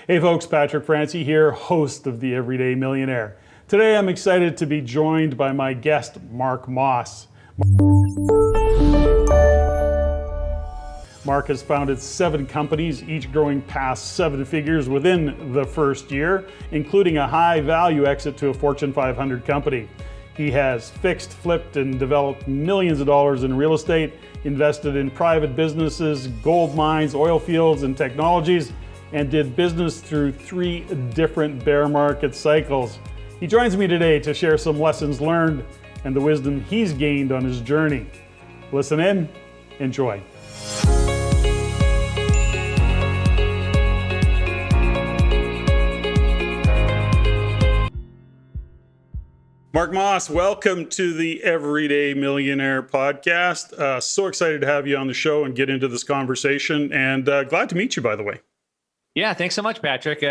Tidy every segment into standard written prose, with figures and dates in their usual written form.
Hey folks, Patrick Francie here, host of The Everyday Millionaire. Today I'm excited to be joined by my guest, Mark Moss. Mark has founded 7 companies, each growing past 7 figures within the first year, including a high-value exit to a Fortune 500 company. He has fixed, flipped, and developed millions of dollars in real estate, invested in private businesses, gold mines, oil fields, and technologies, and did business through 3 different bear market cycles. He joins me today to share some lessons learned and the wisdom he's gained on his journey. Listen in, enjoy. Mark Moss, welcome to the Everyday Millionaire podcast. So excited to have you on the show and get into this conversation, and glad to meet you, by the way. Yeah, thanks so much, Patrick.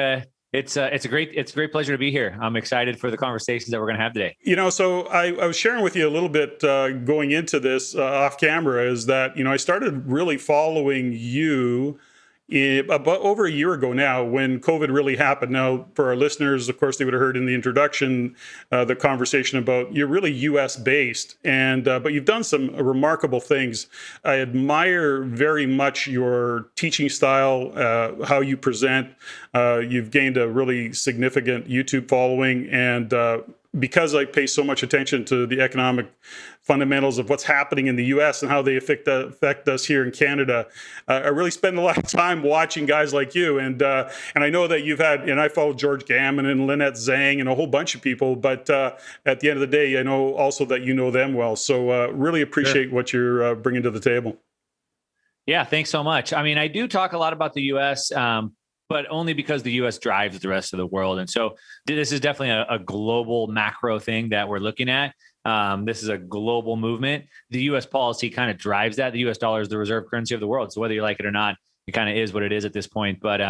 It's a great pleasure to be here. I'm excited for the conversations that we're going to have today. You know, so I was sharing with you a little bit going into this off camera is that, I started really following you about over a year ago now when COVID really happened. Now, for our listeners, of course, they would have heard in the introduction the conversation about you're really U.S. based, and but you've done some remarkable things. I admire very much your teaching style, how you present. You've gained a really significant YouTube following, and because I pay so much attention to the economic fundamentals of what's happening in the U.S. and how they affect us here in Canada, I really spend a lot of time watching guys like you. And I know that you've had, and I follow George Gammon and Lynette Zhang and a whole bunch of people, but at the end of the day, I know also that you know them well. So really appreciate what you're bringing to the table. Yeah, thanks so much. I mean, I do talk a lot about the U.S., but only because the U.S. drives the rest of the world. And so this is definitely a global macro thing that we're looking at. This is a global movement. The U.S. policy kind of drives that. The U.S. dollar is the reserve currency of the world. So whether you like it or not, it kind of is what it is at this point. But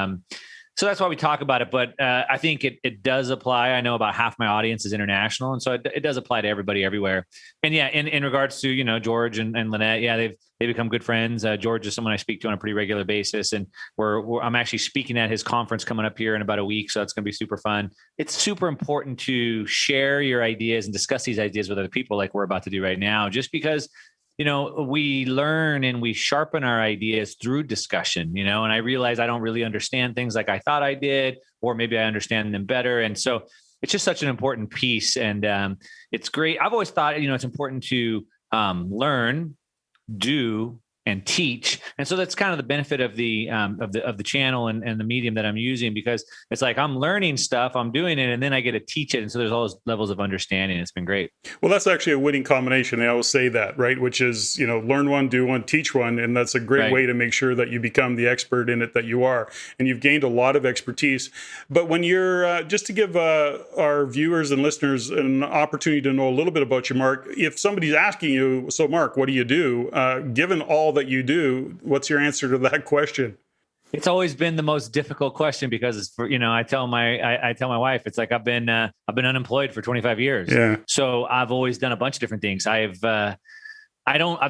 so that's why we talk about it. But I think it does apply. I know about half my audience is international. And so it does apply to everybody everywhere. And yeah, in regards to, George and Lynette, yeah, they become good friends. George is someone I speak to on a pretty regular basis. And I'm actually speaking at his conference coming up here in about a week. So it's going to be super fun. It's super important to share your ideas and discuss these ideas with other people like we're about to do right now, just because we learn and we sharpen our ideas through discussion, and I realize I don't really understand things like I thought I did, or maybe I understand them better. And so it's just such an important piece. And it's great. I've always thought, it's important to learn, do, and teach. And so that's kind of the benefit of the channel and the medium that I'm using, because it's like I'm learning stuff, I'm doing it, and then I get to teach it. And so there's all those levels of understanding. It's been great. Well, that's actually a winning combination. They always say that, right? Which is, learn one, do one, teach one. And that's a great way to make sure that you become the expert in it that you are. And you've gained a lot of expertise. But when you're, just to give our viewers and listeners an opportunity to know a little bit about you, Mark, if somebody's asking you, so Mark, what do you do? Given all that you do, what's your answer to that question? It's always been the most difficult question because it's for, I tell my wife, it's like I've been unemployed for 25 years. Yeah. So I've always done a bunch of different things. I've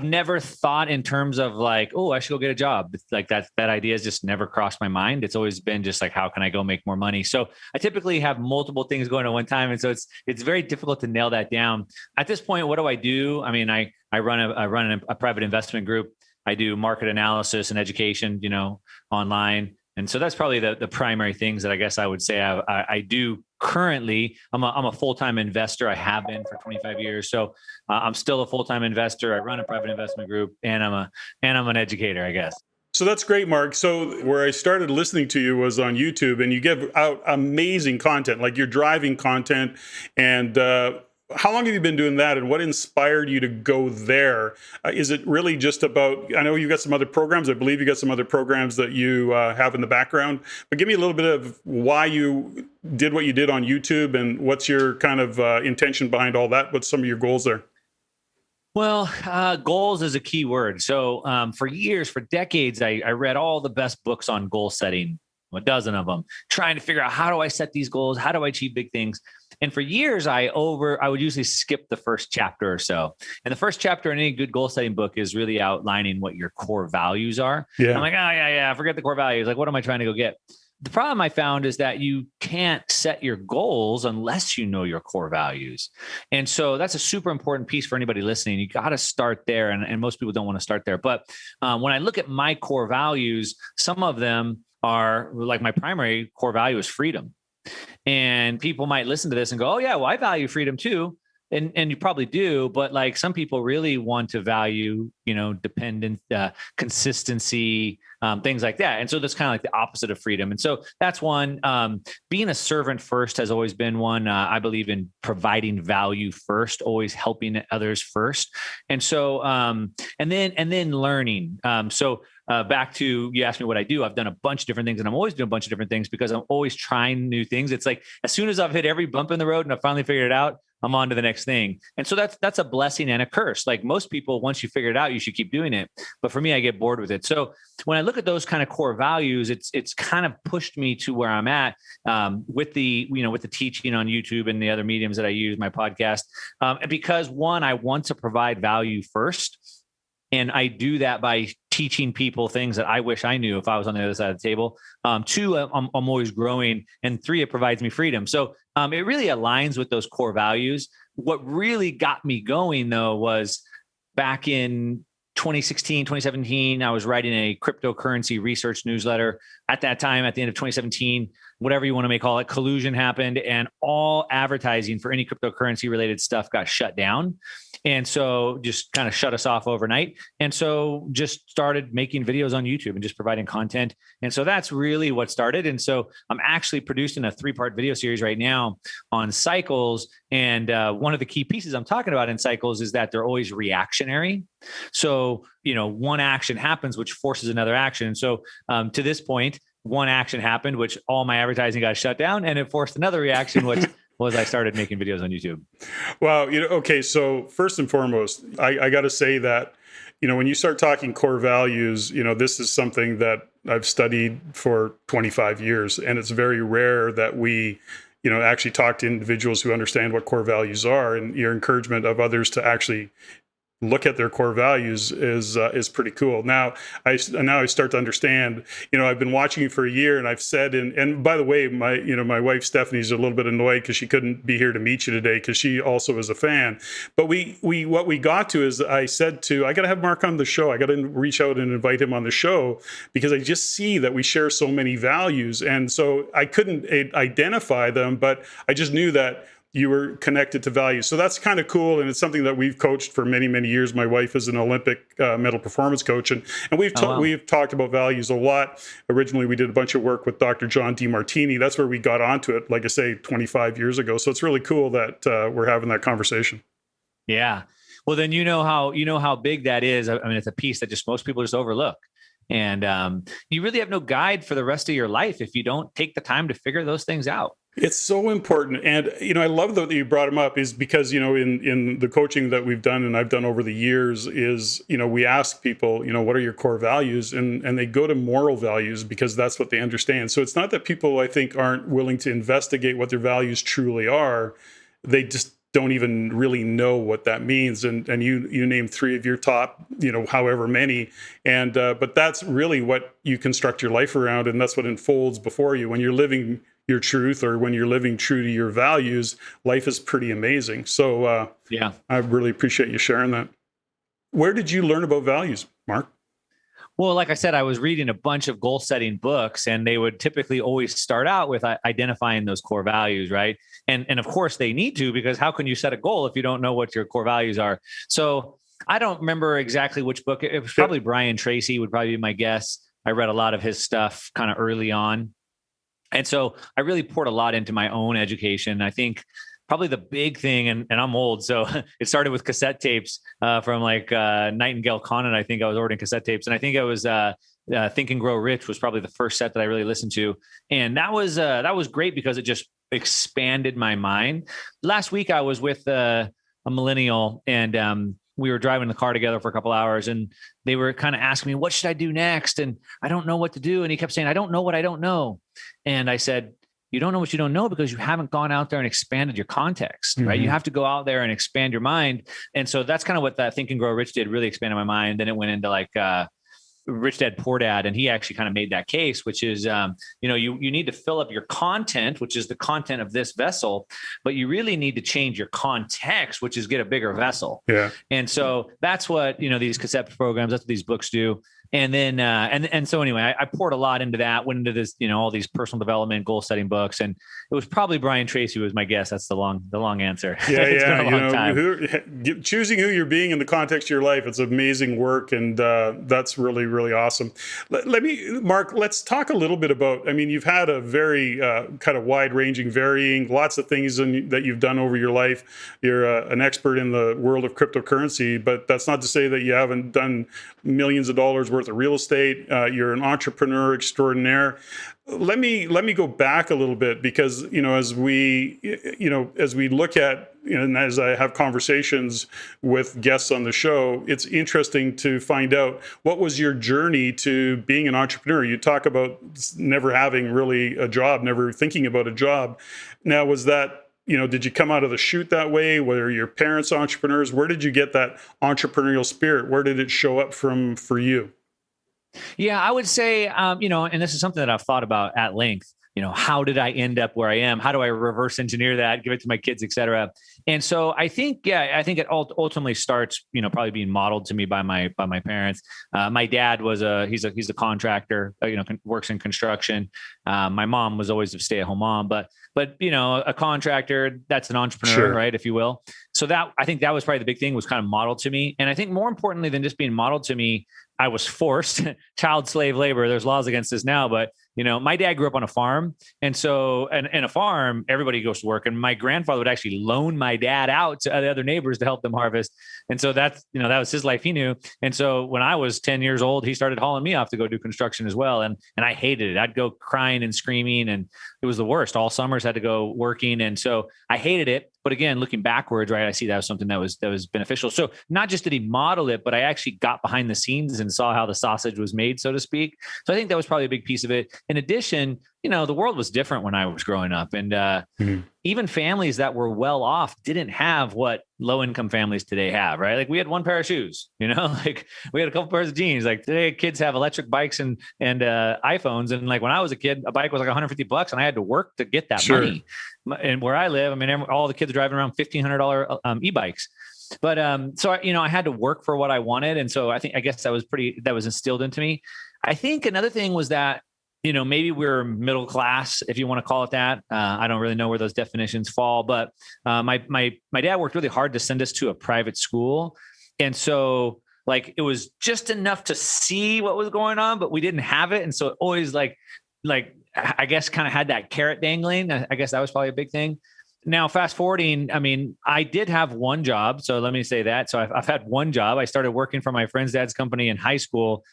never thought in terms of like, oh, I should go get a job. It's like that idea has just never crossed my mind. It's always been just like, how can I go make more money? So I typically have multiple things going at one time. And so it's very difficult to nail that down. At this point, what do I do? I mean, I run a private investment group. I do market analysis and education, online. And so that's probably the primary things that I guess I would say I do currently. I'm a full-time investor. I have been for 25 years. So I'm still a full-time investor. I run a private investment group, and I'm an educator, I guess. So that's great, Mark. So where I started listening to you was on YouTube, and you give out amazing content, like you're driving content. And how long have you been doing that, and what inspired you to go there? Is it really just about, I know you've got some other programs. I believe you got some other programs that you have in the background, but give me a little bit of why you did what you did on YouTube, and what's your kind of intention behind all that? What's some of your goals there? Well, goals is a key word. So for years, for decades, I read all the best books on goal setting, a dozen of them, trying to figure out, how do I set these goals? How do I achieve big things? And for years, I would usually skip the first chapter or so. And the first chapter in any good goal setting book is really outlining what your core values are. Yeah. I'm like, oh yeah, forget the core values. Like, what am I trying to go get? the problem I found is that you can't set your goals unless you know your core values. And so that's a super important piece for anybody listening. You got to start there. And most people don't want to start there. But when I look at my core values, some of them are like, my primary core value is freedom. And people might listen to this and go, oh yeah, well, I value freedom too. And you probably do, but like some people really want to value, dependent, consistency, things like that. And so that's kind of like the opposite of freedom. And so that's one. Being a servant first has always been one. I believe in providing value first, always helping others first. And so, and then learning. Back to, you asked me what I do. I've done a bunch of different things, and I'm always doing a bunch of different things because I'm always trying new things. It's like, as soon as I've hit every bump in the road and I've finally figured it out, I'm on to the next thing. And so that's a blessing and a curse. Like most people, once you figure it out, you should keep doing it. But for me, I get bored with it. So when I look at those kind of core values, it's kind of pushed me to where I'm at, with the teaching on YouTube and the other mediums that I use, my podcast. Because one, I want to provide value first. And I do that by teaching people things that I wish I knew if I was on the other side of the table. Two, I'm always growing. And three, it provides me freedom. So it really aligns with those core values. What really got me going, though, was back in 2016, 2017, I was writing a cryptocurrency research newsletter. At that time, at the end of 2017, whatever you want to call it, collusion happened, and all advertising for any cryptocurrency related stuff got shut down. And so just kind of shut us off overnight. And so just started making videos on YouTube and just providing content. And so that's really what started. And so I'm actually producing a 3-part video series right now on cycles. And one of the key pieces I'm talking about in cycles is that they're always reactionary. So, one action happens, which forces another action. And so to this point, one action happened, which all my advertising got shut down, and it forced another reaction, which was I started making videos on YouTube. Well, okay. So first and foremost, I got to say that, when you start talking core values, this is something that I've studied for 25 years, and it's very rare that we, actually talk to individuals who understand what core values are, and your encouragement of others to actually look at their core values is pretty cool. Now I start to understand. I've been watching you for a year, and I've said, and by the way, my wife Stephanie's a little bit annoyed because she couldn't be here to meet you today because she also is a fan. But what we got to is, I said I got to have Mark on the show. I got to reach out and invite him on the show because I just see that we share so many values, and so I couldn't identify them, but I just knew that you were connected to values. So that's kind of cool. And it's something that we've coached for many, many years. My wife is an Olympic medal performance coach. And we've talked about values a lot. Originally, we did a bunch of work with Dr. John DeMartini. That's where we got onto it, like I say, 25 years ago. So it's really cool that we're having that conversation. Yeah. Well, then you know how big that is. I mean, it's a piece that just most people just overlook. And you really have no guide for the rest of your life if you don't take the time to figure those things out. It's so important. And, I love that you brought them up, is because, in the coaching that we've done and I've done over the years is, we ask people, what are your core values? And they go to moral values because that's what they understand. So it's not that people, I think, aren't willing to investigate what their values truly are. They just don't even really know what that means. And you name 3 of your top, however many. And but that's really what you construct your life around. And that's what unfolds before you. When you're living your truth, or when you're living true to your values, life is pretty amazing. So yeah, I really appreciate you sharing that. Where did you learn about values, Mark? Well, like I said, I was reading a bunch of goal setting books, and they would typically always start out with identifying those core values, right? And of course they need to, because how can you set a goal if you don't know what your core values are? So I don't remember exactly which book. It was probably Brian Tracy would probably be my guess. I read a lot of his stuff kind of early on. And so I really poured a lot into my own education. I think probably the big thing, and I'm old, so it started with cassette tapes from like Nightingale Conant. I think I was ordering cassette tapes, and I think it was Think and Grow Rich was probably the first set that I really listened to, and that was great because it just expanded my mind. Last week I was with a millennial, and we were driving the car together for a couple hours, and they were kind of asking me, what should I do next? And I don't know what to do. And he kept saying, I don't know what I don't know. And I said, you don't know what you don't know because you haven't gone out there and expanded your context, right? You have to go out there and expand your mind. And so that's kind of what that Think and Grow Rich did, really expanded my mind. Then it went into like Rich Dad Poor Dad, and he actually kind of made that case, which is, you need to fill up your content, which is the content of this vessel, but you really need to change your context, which is get a bigger vessel. Yeah. And so that's what, these concept programs, that's what these books do. And then, and so anyway, I poured a lot into that, went into this, all these personal development, goal setting books. And it was probably Brian Tracy was my guess. That's the long answer. Yeah. It's Yeah. been a long time. Choosing who you're being in the context of your life, it's amazing work. And that's really, really awesome. Mark, let's talk a little bit about, you've had a very kind of wide ranging, varying, lots of things that you've done over your life. You're an expert in the world of cryptocurrency, but that's not to say that you haven't done millions of dollars worth of real estate. You're an entrepreneur extraordinaire. Let me go back a little bit, because as we look at, and as I have conversations with guests on the show, it's interesting to find out what was your journey to being an entrepreneur. You talk about never having really a job, never thinking about a job. Now, was that, did you come out of the chute that way? Were your parents entrepreneurs? Where did you get that entrepreneurial spirit? Where did it show up from for you? Yeah, I would say, and this is something that I've thought about at length. How did I end up where I am? How do I reverse engineer that, give it to my kids, et cetera? And so I think it ultimately starts, probably being modeled to me by my parents. My dad was he's a contractor, works in construction. My mom was always a stay-at-home mom, but a contractor, that's an entrepreneur, Sure. right? If you will. So I think that was probably the big thing, was kind of modeled to me. And I think more importantly than just being modeled to me, I was forced child slave labor. There's laws against this now, but my dad grew up on a farm. And so, and a farm, everybody goes to work. And my grandfather would actually loan my dad out to the other neighbors to help them harvest. And so that's, that was his life he knew. And so when I was 10 years old, he started hauling me off to go do construction as well. And I hated it. I'd go crying and screaming, and it was the worst. All summers had to go working. And so I hated it. But again, looking backwards, right, I see that was something that was beneficial. So not just did he model it, but I actually got behind the scenes and saw how the sausage was made, so to speak. So I think that was probably a big piece of it. In addition, the world was different when I was growing up, and even families that were well off didn't have what low income families today have, right? Like we had one pair of shoes, like we had a couple pairs of jeans. Like today, kids have electric bikes and iPhones, and like when I was a kid, a bike was like $150, and I had to work to get that money. And where I live, all the kids are driving around $1,500 e-bikes. But so I had to work for what I wanted, and so I guess that was instilled into me. I think another thing was that maybe we're middle class, if you want to call it that. I don't really know where those definitions fall, but my dad worked really hard to send us to a private school, and so like it was just enough to see what was going on, but we didn't have it, and so it always like I guess kind of had that carrot dangling. I guess that was probably a big thing. Now, fast forwarding, I did have one job. So let me say that. So I've had one job. I started working for my friend's dad's company in high school.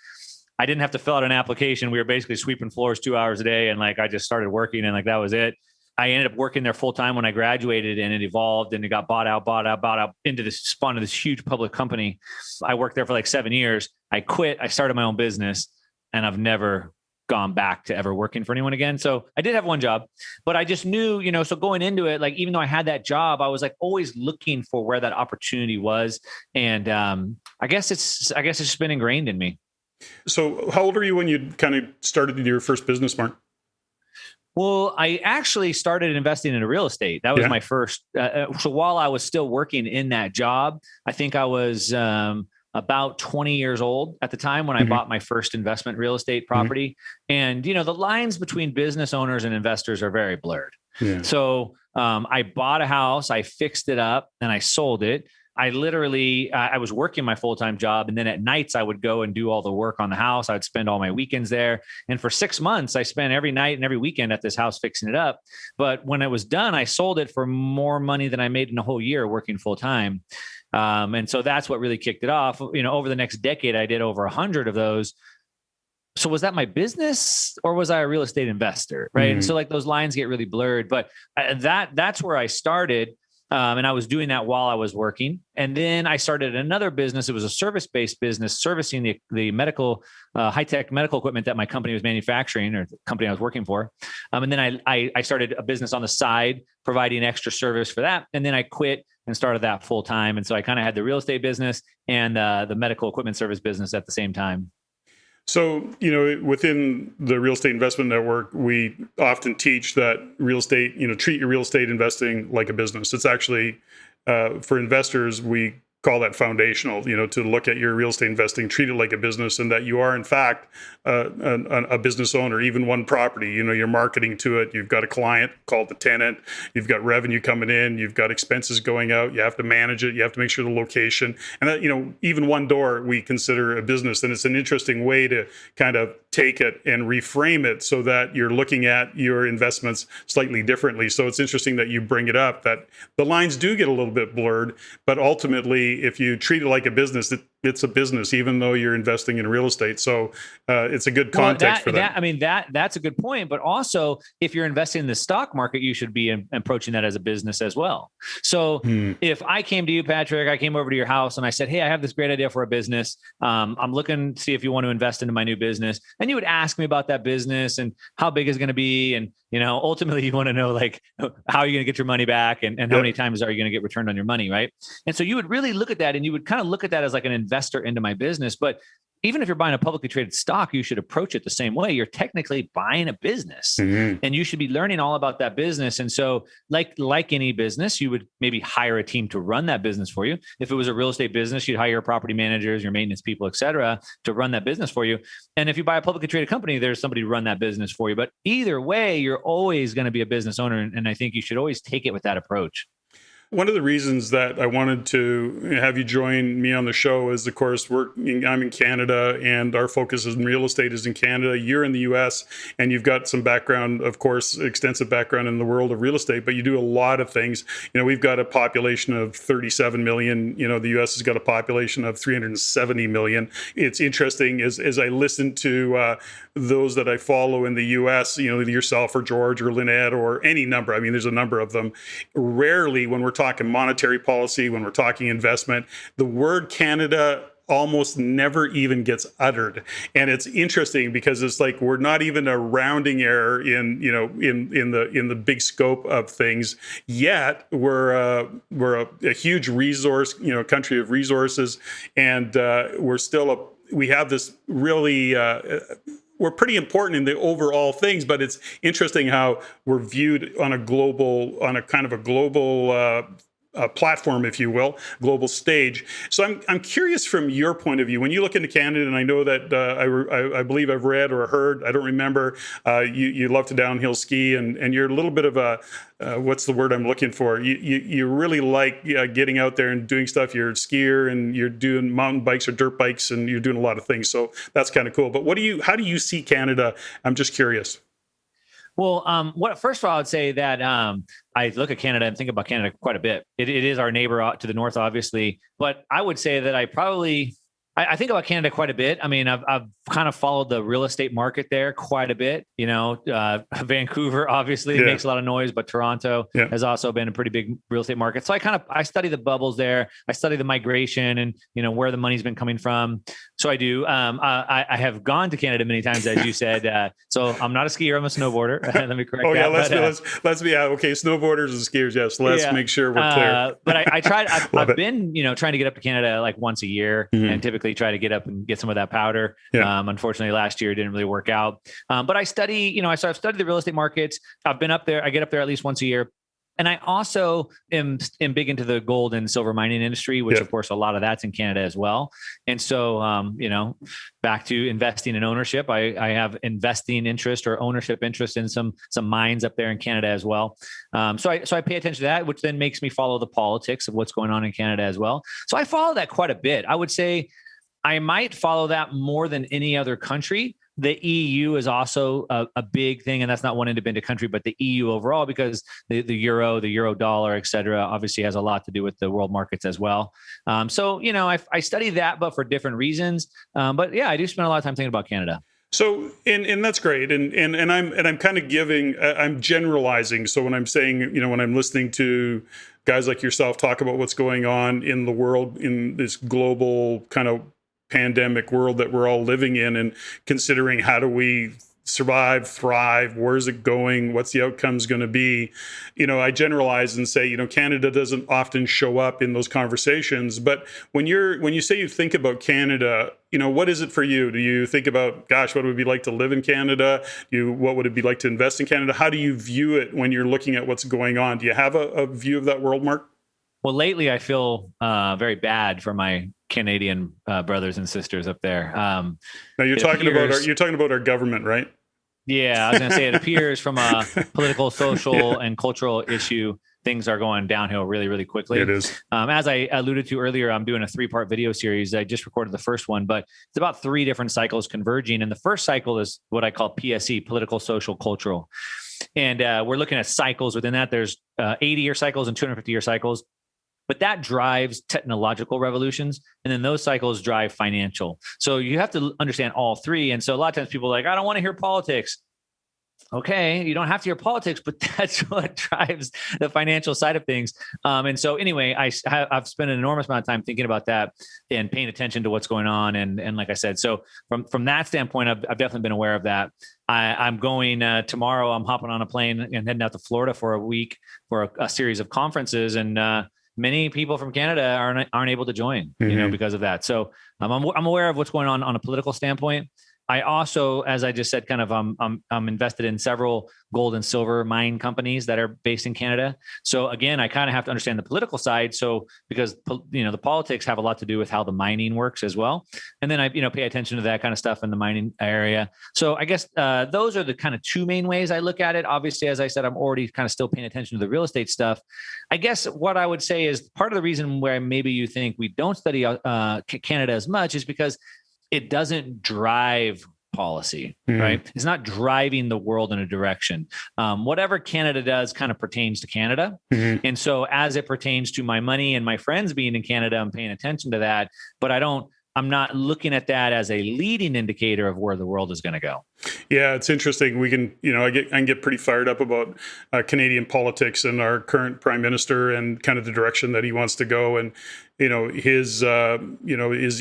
I didn't have to fill out an application. We were basically sweeping floors 2 hours a day. And I just started working, and that was it. I ended up working there full time when I graduated, and it evolved, and it got bought out into this, spawned into this huge public company. I worked there for 7 years. I quit. I started my own business, and I've never gone back to ever working for anyone again. So I did have one job, but I just knew, so going into it, even though I had that job, I was always looking for where that opportunity was. And I guess it's just been ingrained in me. So how old were you when you kind of started your first business, Mark? Well, I actually started investing in real estate. That was my first. So while I was still working in that job, I think I was about 20 years old at the time when I bought my first investment real estate property. And, the lines between business owners and investors are very blurred. Yeah. So I bought a house, I fixed it up, and I sold it. I literally, I was working my full-time job. And then at nights I would go and do all the work on the house. I would spend all my weekends there. And for 6 months, I spent every night and every weekend at this house fixing it up. But when it was done, I sold it for more money than I made in a whole year working full-time. And so that's what really kicked it off. Over the next decade, I did over 100 of those. So was that my business, or was I a real estate investor? Right. And so those lines get really blurred, but that's where I started. And I was doing that while I was working. And then I started another business. It was a service-based business servicing the medical, high-tech medical equipment that my company was manufacturing, or the company I was working for. And then I started a business on the side, providing extra service for that. And then I quit and started that full time. And so I kind of had the real estate business and the medical equipment service business at the same time. So, within the Real Estate Investment Network, we often teach that real estate, treat your real estate investing like a business. It's actually, for investors, we call that foundational, to look at your real estate investing, treat it like a business, and that you are, in fact, a business owner, even one property. You're marketing to it. You've got a client called the tenant. You've got revenue coming in. You've got expenses going out. You have to manage it. You have to make sure the location. And that, even one door we consider a business. And it's an interesting way to kind of take it and reframe it so that you're looking at your investments slightly differently. So it's interesting that you bring it up, that the lines do get a little bit blurred, but ultimately, if you treat it like a business, it's a business, even though you're investing in real estate. So it's a good context for that. I mean, that's a good point. But also, if you're investing in the stock market, you should be approaching that as a business as well. So if I came to you, Patrick, I came over to your house and I said, hey, I have this great idea for a business. I'm looking to see if you want to invest into my new business. And you would ask me about that business and how big is it going to be. And, ultimately you want to know, like, how are you going to get your money back and how many times are you going to get returned on your money, right? And so you would really look at that, and you would kind of look at that as like an investor into my business. But even if you're buying a publicly traded stock, you should approach it the same way. You're technically buying a business, and you should be learning all about that business. And so like any business, you would maybe hire a team to run that business for you. If it was a real estate business, you'd hire your property managers, your maintenance people, et cetera, to run that business for you. And if you buy a publicly traded company, there's somebody to run that business for you. But either way, you're always going to be a business owner. And I think you should always take it with that approach. One of the reasons that I wanted to have you join me on the show is, of course, I'm in Canada, and our focus in real estate is in Canada. You're in the U.S., and you've got some background, of course, extensive background in the world of real estate, but you do a lot of things. We've got a population of 37 million. The U.S. has got a population of 370 million. It's interesting as I listen to those that I follow in the U.S., yourself or George or Lynette or any number. I mean, there's a number of them. Rarely, when we're talking monetary policy, when we're talking investment, the word Canada almost never even gets uttered. And it's interesting because it's like we're not even a rounding error in the big scope of things. Yet we're a huge resource, country of resources, and we have this really. We're pretty important in the overall things, but it's interesting how we're viewed on a kind of a global platform, if you will, global stage. So I'm curious from your point of view, when you look into Canada, and I know that I believe I've read or heard, I don't remember, you love to downhill ski, and you're a little bit of a what's the word I'm looking for? You really like getting out there and doing stuff. You're a skier, and you're doing mountain bikes or dirt bikes, and you're doing a lot of things. So that's kind of cool. But how do you see Canada? I'm just curious. Well, first of all, I would say that I look at Canada and think about Canada quite a bit. It is our neighbor to the north, obviously, but I would say that I think about Canada quite a bit. I mean, I've kind of followed the real estate market there quite a bit. Vancouver obviously makes a lot of noise, but Toronto has also been a pretty big real estate market. So I study the bubbles there. I study the migration and where the money's been coming from. So I do. I have gone to Canada many times, as you said. So I'm not a skier. I'm a snowboarder. Let me correct that. Yeah. Let's be okay. Snowboarders and skiers. Yes. Let's make sure we're clear. But I tried. I've been trying to get up to Canada like once a year, and typically try to get up and get some of that powder. Unfortunately, last year it didn't really work out. But I study. I've studied the real estate markets. I've been up there. I get up there at least once a year. And I also am big into the gold and silver mining industry, which of course a lot of that's in Canada as well. And so, back to investing in ownership, I have investing interest or ownership interest in some mines up there in Canada as well. So I pay attention to that, which then makes me follow the politics of what's going on in Canada as well. So I follow that quite a bit. I would say I might follow that more than any other country. The EU is also a big thing, and that's not one independent country, but the EU overall, because the euro dollar, et cetera, obviously has a lot to do with the world markets as well. So I study that, but for different reasons. But yeah, I do spend a lot of time thinking about Canada. So, and that's great. And I'm kind of I'm generalizing. So when I'm saying, when I'm listening to guys like yourself talk about what's going on in the world, in this global kind of pandemic world that we're all living in, and considering how do we survive, thrive? Where's it going? What's the outcomes going to be? I generalize and say, Canada doesn't often show up in those conversations. But when you say you think about Canada, what is it for you? Do you think about, gosh, what would it be like to live in Canada? What would it be like to invest in Canada? How do you view it when you're looking at what's going on? Do you have a view of that world, Mark? Well, lately I feel very bad for my Canadian brothers and sisters up there. Now you're talking about our government, right? Yeah, I was going to say it appears from a political, social, and cultural issue, things are going downhill really, really quickly. It is. As I alluded to earlier, I'm doing a 3-part video series. I just recorded the first one, but it's about 3 different cycles converging. And the first cycle is what I call PSE, political, social, cultural. And we're looking at cycles within that. There's 80-year cycles and 250-year cycles. But that drives technological revolutions. And then those cycles drive financial. So you have to understand all 3. And so a lot of times people are like, I don't want to hear politics. Okay, you don't have to hear politics, but that's what drives the financial side of things. And so anyway, I've spent an enormous amount of time thinking about that and paying attention to what's going on. And like I said, so from that standpoint, I've definitely been aware of that. I'm going tomorrow. I'm hopping on a plane and heading out to Florida for a week for a series of conferences. And many people from Canada aren't able to join, because of that. So I'm aware of what's going on a political standpoint. I also, as I just said, kind of I'm invested in several gold and silver mine companies that are based in Canada. So again, I kind of have to understand the political side. So because the politics have a lot to do with how the mining works as well, and then I pay attention to that kind of stuff in the mining area. So I guess those are the kind of 2 main ways I look at it. Obviously, as I said, I'm already kind of still paying attention to the real estate stuff. I guess what I would say is part of the reason where maybe you think we don't study Canada as much is because it doesn't drive policy, right? It's not driving the world in a direction. Whatever Canada does kind of pertains to Canada. And so as it pertains to my money and my friends being in Canada, I'm paying attention to that, but I'm not looking at that as a leading indicator of where the world is going to go. Yeah, it's interesting. We can, I can get pretty fired up about Canadian politics and our current prime minister and kind of the direction that he wants to go, and his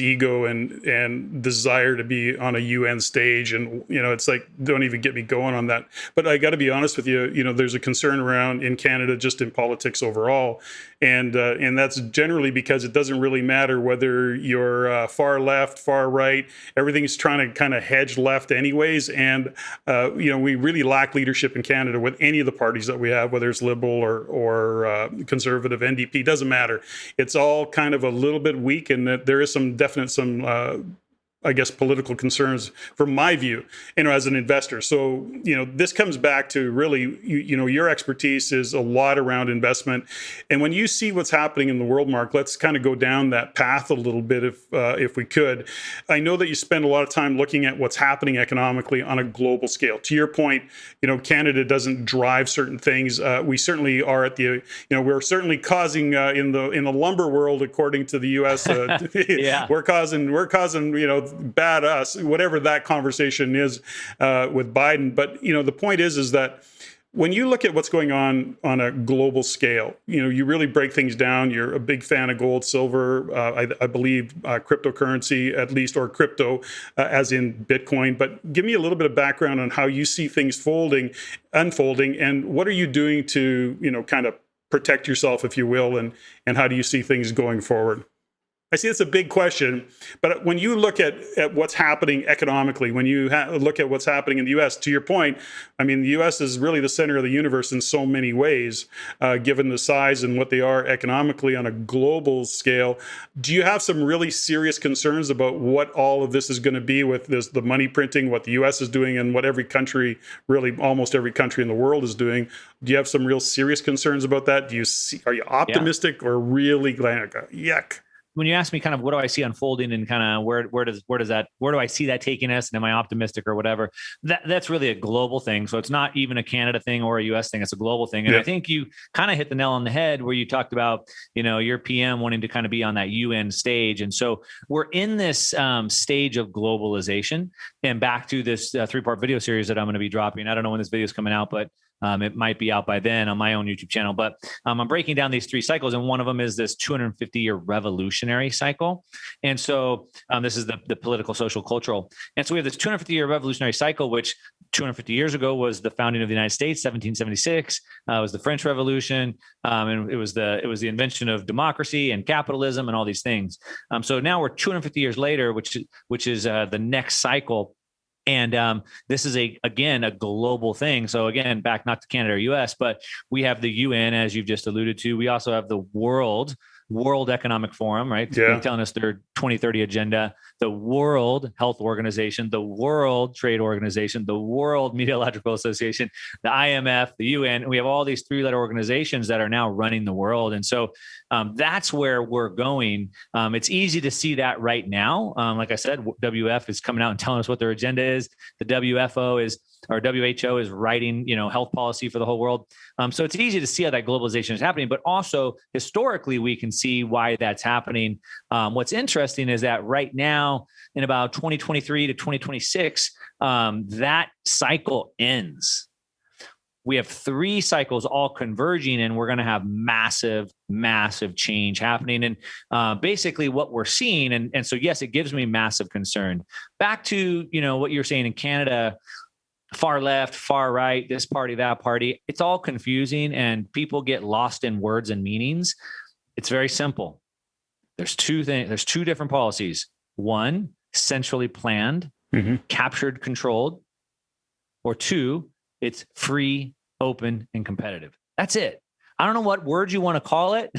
ego and desire to be on a UN stage, and it's like, don't even get me going on that. But I got to be honest with you, there's a concern around in Canada just in politics overall, and that's generally because it doesn't really matter whether you're far left, far right. Everything's trying to kind of hedge left anyways. And we really lack leadership in Canada with any of the parties that we have, whether it's Liberal or Conservative, NDP, doesn't matter. It's all kind of a little bit weak, and that there is some I guess, political concerns from my view, as an investor. So, this comes back to really, your expertise is a lot around investment. And when you see what's happening in the world, Mark, let's kind of go down that path a little bit if we could. I know that you spend a lot of time looking at what's happening economically on a global scale. To your point, Canada doesn't drive certain things. We certainly are at the, we're certainly causing in the lumber world, according to the U.S. Yeah. we're causing, bad us, whatever that conversation is with Biden. But, the point is that when you look at what's going on a global scale, you really break things down. You're a big fan of gold, silver, I believe cryptocurrency, at least, or crypto, as in Bitcoin. But give me a little bit of background on how you see things unfolding, and what are you doing to, kind of protect yourself, if you will, and how do you see things going forward? I see it's a big question, but when you look at what's happening economically, when you look at what's happening in the U.S., to your point, I mean, the U.S. is really the center of the universe in so many ways, given the size and what they are economically on a global scale. Do you have some really serious concerns about what all of this is going to be with the money printing, what the U.S. is doing, and what every country, really almost every country in the world is doing? Do you have some real serious concerns about that? Are you optimistic or really like, yuck? When you ask me kind of what do I see unfolding and kind of where do I see that taking us, and am I optimistic or whatever, that's really a global thing. So it's not even a Canada thing or a US thing. It's a global thing. And I think you kind of hit the nail on the head where you talked about, your PM wanting to kind of be on that UN stage. And so we're in this stage of globalization, and back to this 3-part video series that I'm going to be dropping. I don't know when this video is coming out, but it might be out by then on my own YouTube channel, but I'm breaking down these 3 cycles, and one of them is this 250-year revolutionary cycle. And so this is the political, social, cultural. And so we have this 250-year revolutionary cycle, which 250 years ago was the founding of the United States, 1776. It was the French Revolution, and it was the invention of democracy and capitalism and all these things. So now we're 250 years later, which is the next cycle. And this is again a global thing. So again, back not to Canada or US, but we have the UN, as you've just alluded to. We also have the World Economic Forum, right? Yeah. Telling us their 2030 agenda, the World Health Organization, the World Trade Organization, the World Meteorological Association, the IMF, the UN. We have all these 3-letter organizations that are now running the world. And so that's where we're going. It's easy to see that right now. Like I said, WF is coming out and telling us what their agenda is. The WHO is writing, health policy for the whole world. So it's easy to see how that globalization is happening, but also historically, we can see why that's happening. What's interesting is that right now, in about 2023 to 2026, that cycle ends. We have 3 cycles all converging, and we're going to have massive, massive change happening. And basically what we're seeing, and so, yes, it gives me massive concern. Back to, what you're saying in Canada, far left, far right, this party, that party, it's all confusing and people get lost in words and meanings. It's very simple. There's 2 things. There's 2 different policies. One, centrally planned, captured, controlled, or 2, it's free, open, and competitive. That's it. I don't know what word you want to call it,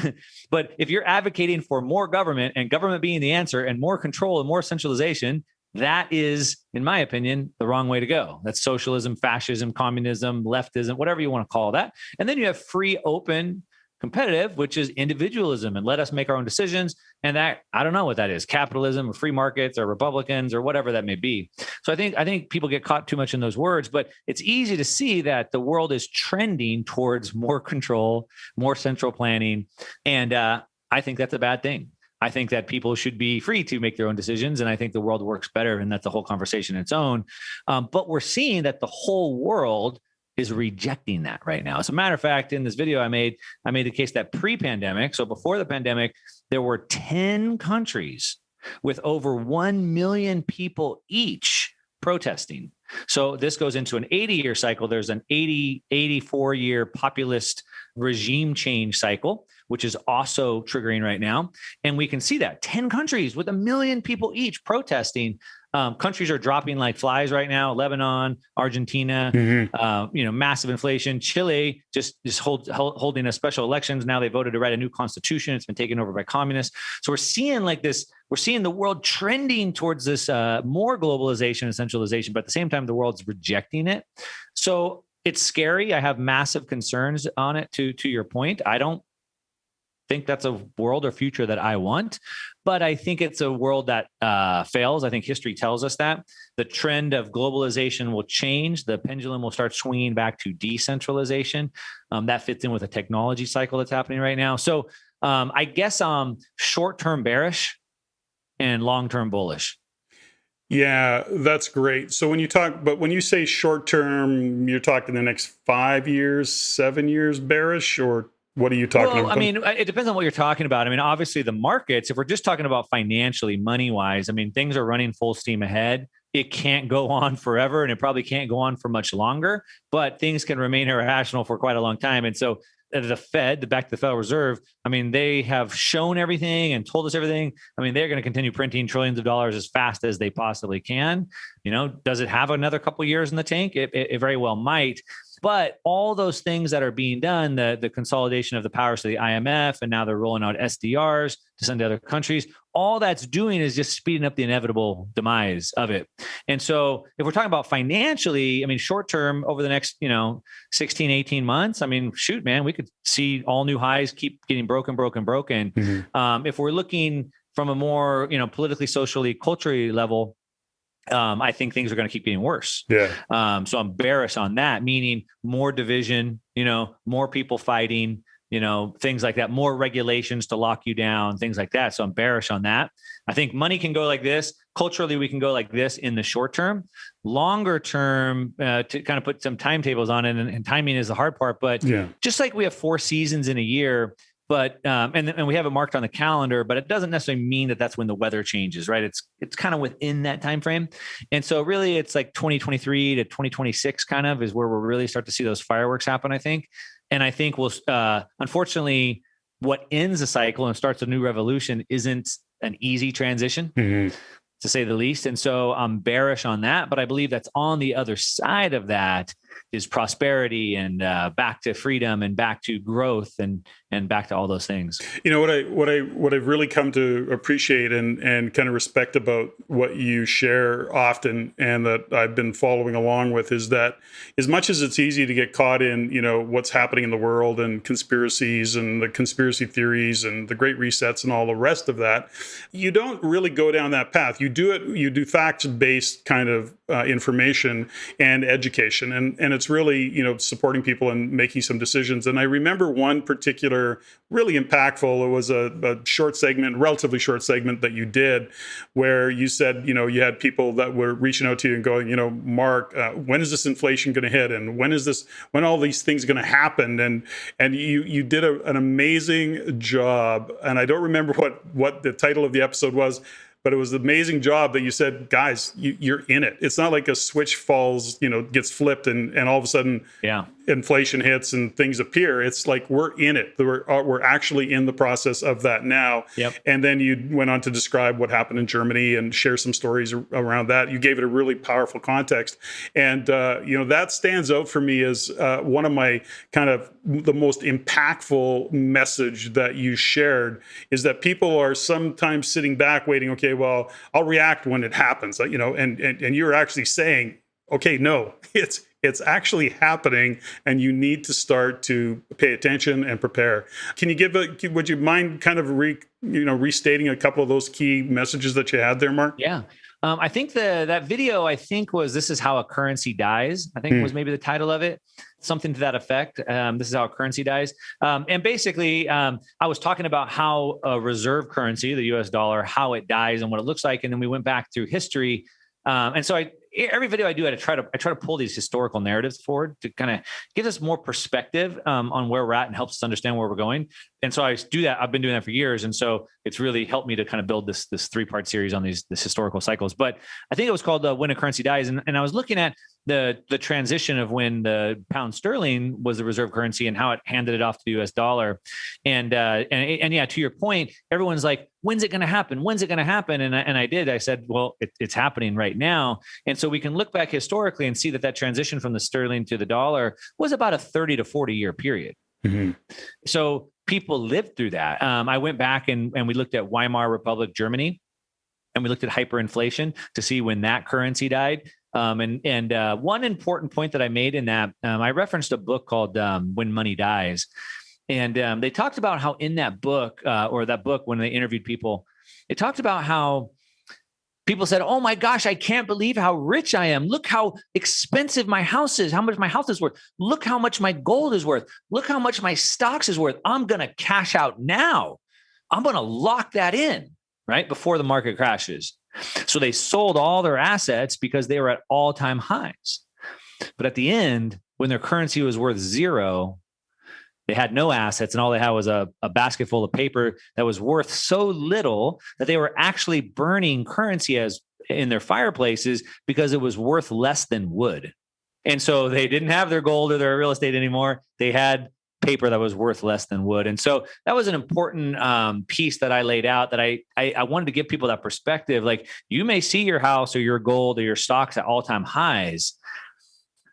but if you're advocating for more government and government being the answer and more control and more centralization, that is, in my opinion, the wrong way to go. That's socialism, fascism, communism, leftism, whatever you want to call that. And then you have free, open, competitive, which is individualism and let us make our own decisions. And that, I don't know what that is, capitalism or free markets or Republicans or whatever that may be. So I think people get caught too much in those words, but it's easy to see that the world is trending towards more control, more central planning. And I think that's a bad thing. I think that people should be free to make their own decisions. And I think the world works better. And that's a whole conversation in its own. But we're seeing that the whole world is rejecting that right now. As a matter of fact, in this video I made the case that pre-pandemic, so before the pandemic, there were 10 countries with over 1 million people each protesting. So this goes into an 80-year cycle. There's an 84-year populist regime change cycle, which is also triggering right now. And we can see that 10 countries with 1 million people each protesting. Countries are dropping like flies right now. Lebanon, Argentina, massive inflation. Chile just holding a special elections. Now they voted to write a new constitution. It's been taken over by communists. So we're seeing like this. We're seeing the world trending towards this more globalization and centralization, but at the same time, the world's rejecting it. So it's scary. I have massive concerns on it. To your point, I don't think that's a world or future that I want, but I think it's a world that fails. I think history tells us that the trend of globalization will change. The pendulum will start swinging back to decentralization. That fits in with a technology cycle that's happening right now. So I guess short-term bearish and long-term bullish. Yeah, that's great. So when you say short-term, you're talking the next 5 years, 7 years bearish, or what are you talking about? I mean, it depends on what you're talking about. I mean, obviously the markets, if we're just talking about financially, money-wise, I mean, things are running full steam ahead. It can't go on forever, and it probably can't go on for much longer, but things can remain irrational for quite a long time. And so the Fed, back to the Federal Reserve, I mean, they have shown everything and told us everything. I mean, they're going to continue printing trillions of dollars as fast as they possibly can. Does it have another couple of years in the tank? It very well might. But all those things that are being done, the consolidation of the powers to the IMF, and now they're rolling out SDRs to send to other countries, all that's doing is just speeding up the inevitable demise of it. And so if we're talking about financially, I mean, short term over the next, 16, 18 months, I mean, shoot, man, we could see all new highs keep getting broken. Mm-hmm. If we're looking from a more, politically, socially, culturally level, I think things are going to keep getting worse. Yeah. So I'm bearish on that, meaning more division, more people fighting, things like that, more regulations to lock you down, things like that. So I'm bearish on that. I think money can go like this. Culturally, we can go like this in the short term. Longer term, to kind of put some timetables on it, and timing is the hard part. But just like we have 4 seasons in a year, But and we have it marked on the calendar, but it doesn't necessarily mean that that's when the weather changes, right? It's kind of within that time frame. And so really it's like 2023 to 2026 kind of is where we'll really start to see those fireworks happen, I think. And I think we'll unfortunately what ends a cycle and starts a new revolution isn't an easy transition. Mm-hmm. To say the least. And so I'm bearish on that, but I believe that's on the other side of that is prosperity and back to freedom and back to growth and back to all those things. You know, what I've really come to appreciate and kind of respect about what you share often and that I've been following along with is that as much as it's easy to get caught in, you know, what's happening in the world and conspiracies and the conspiracy theories and the great resets and all the rest of that, you don't really go down that path. You do facts-based kind of information and education, and it's really, you know, supporting people and making some decisions. And I remember one particular really impactful. It was a short segment, relatively short segment that you did, where you said, you know, you had people that were reaching out to you and going, you know, Mark, when is this inflation going to hit, and when all these things are going to happen, and you did an amazing job. And I don't remember what the title of the episode was, but it was an amazing job that you said, guys, you're in it. It's not like a switch falls, you know, gets flipped and all of a sudden inflation hits and things appear. It's like we're in it. We're actually in the process of that now. Yep. And then you went on to describe what happened in Germany and share some stories around that. You gave it a really powerful context. And, you know, that stands out for me as one of my kind of the most impactful message that you shared is that people are sometimes sitting back waiting, okay, well, I'll react when it happens, you know, and you're actually saying, okay, no, it's actually happening, and you need to start to pay attention and prepare. Can you would you mind kind of restating a couple of those key messages that you had there, Mark? Yeah. I think that video, I think was This Is How a Currency Dies, I think was maybe the title of it, something to that effect. This is how a currency dies. And basically, I was talking about how a reserve currency, the US dollar, how it dies and what it looks like. And then we went back through history. And so every video I do, I try to pull these historical narratives forward to kind of give us more perspective on where we're at and helps us understand where we're going. And so I do that. I've been doing that for years. And so it's really helped me to kind of build this 3-part series on this historical cycles. But I think it was called When a Currency Dies. And I was looking at the transition of when the pound sterling was the reserve currency and how it handed it off to the US dollar. And yeah, to your point, everyone's like, when's it going to happen? When's it going to happen? And I said, well, it's happening right now. And so we can look back historically and see that transition from the sterling to the dollar was about a 30 to 40 year period. Mm-hmm. So people lived through that. I went back and we looked at Weimar Republic, Germany, and we looked at hyperinflation to see when that currency died. And one important point that I made in that, I referenced a book called When Money Dies. And they talked about how in that book, when they interviewed people, it talked about how people said, oh my gosh, I can't believe how rich I am. Look how expensive my house is, how much my house is worth. Look how much my gold is worth. Look how much my stocks is worth. I'm going to cash out now. I'm going to lock that in, right, before the market crashes. So they sold all their assets because they were at all-time highs. But at the end, when their currency was worth zero, they had no assets, and all they had was a basket full of paper that was worth so little that they were actually burning currency as in their fireplaces because it was worth less than wood. And so they didn't have their gold or their real estate anymore. They had paper that was worth less than wood. And so that was an important piece that I laid out that I wanted to give people that perspective. Like, you may see your house or your gold or your stocks at all-time highs,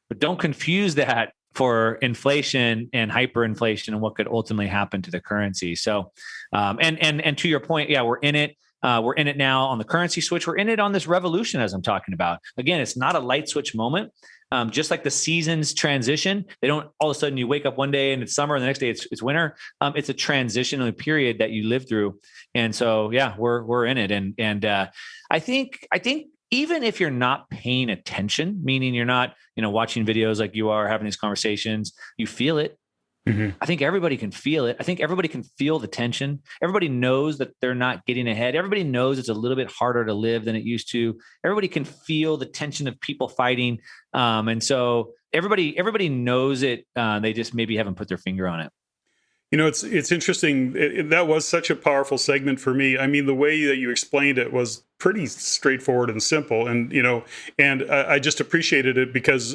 but don't confuse that for inflation and hyperinflation and what could ultimately happen to the currency. So, and to your point, yeah, we're in it. We're in it now on the currency switch. We're in it on this revolution, as I'm talking about. Again, it's not a light switch moment. Just like the seasons transition, they don't all of a sudden you wake up one day and it's summer and the next day it's winter. It's a transitional period that you live through. And so, yeah, we're in it. And I think even if you're not paying attention, meaning you're not, watching videos like you are, having these conversations, you feel it. Mm-hmm. I think everybody can feel it. I think everybody can feel the tension. Everybody knows that they're not getting ahead. Everybody knows it's a little bit harder to live than it used to. Everybody can feel the tension of people fighting. And so everybody knows it. They just maybe haven't put their finger on it. It's interesting. That was such a powerful segment for me. I mean, the way that you explained it was pretty straightforward and simple, and I just appreciated it because,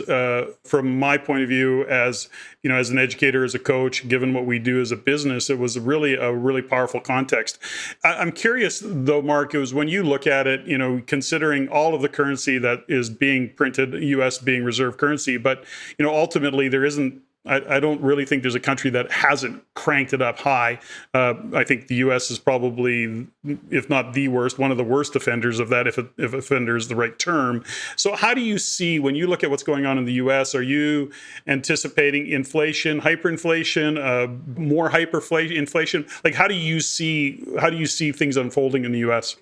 from my point of view, as as an educator, as a coach, given what we do as a business, it was really a really powerful context. I'm curious though, Mark, it was when you look at it, considering all of the currency that is being printed, U.S. being reserve currency, but ultimately there isn't. I don't really think there's a country that hasn't cranked it up high. I think the U.S. is probably, if not the worst, one of the worst offenders of that, if offender is the right term. So how do you see, when you look at what's going on in the U.S., are you anticipating inflation, hyperinflation, more hyperinflation? Like, how do you see things unfolding in the U.S.?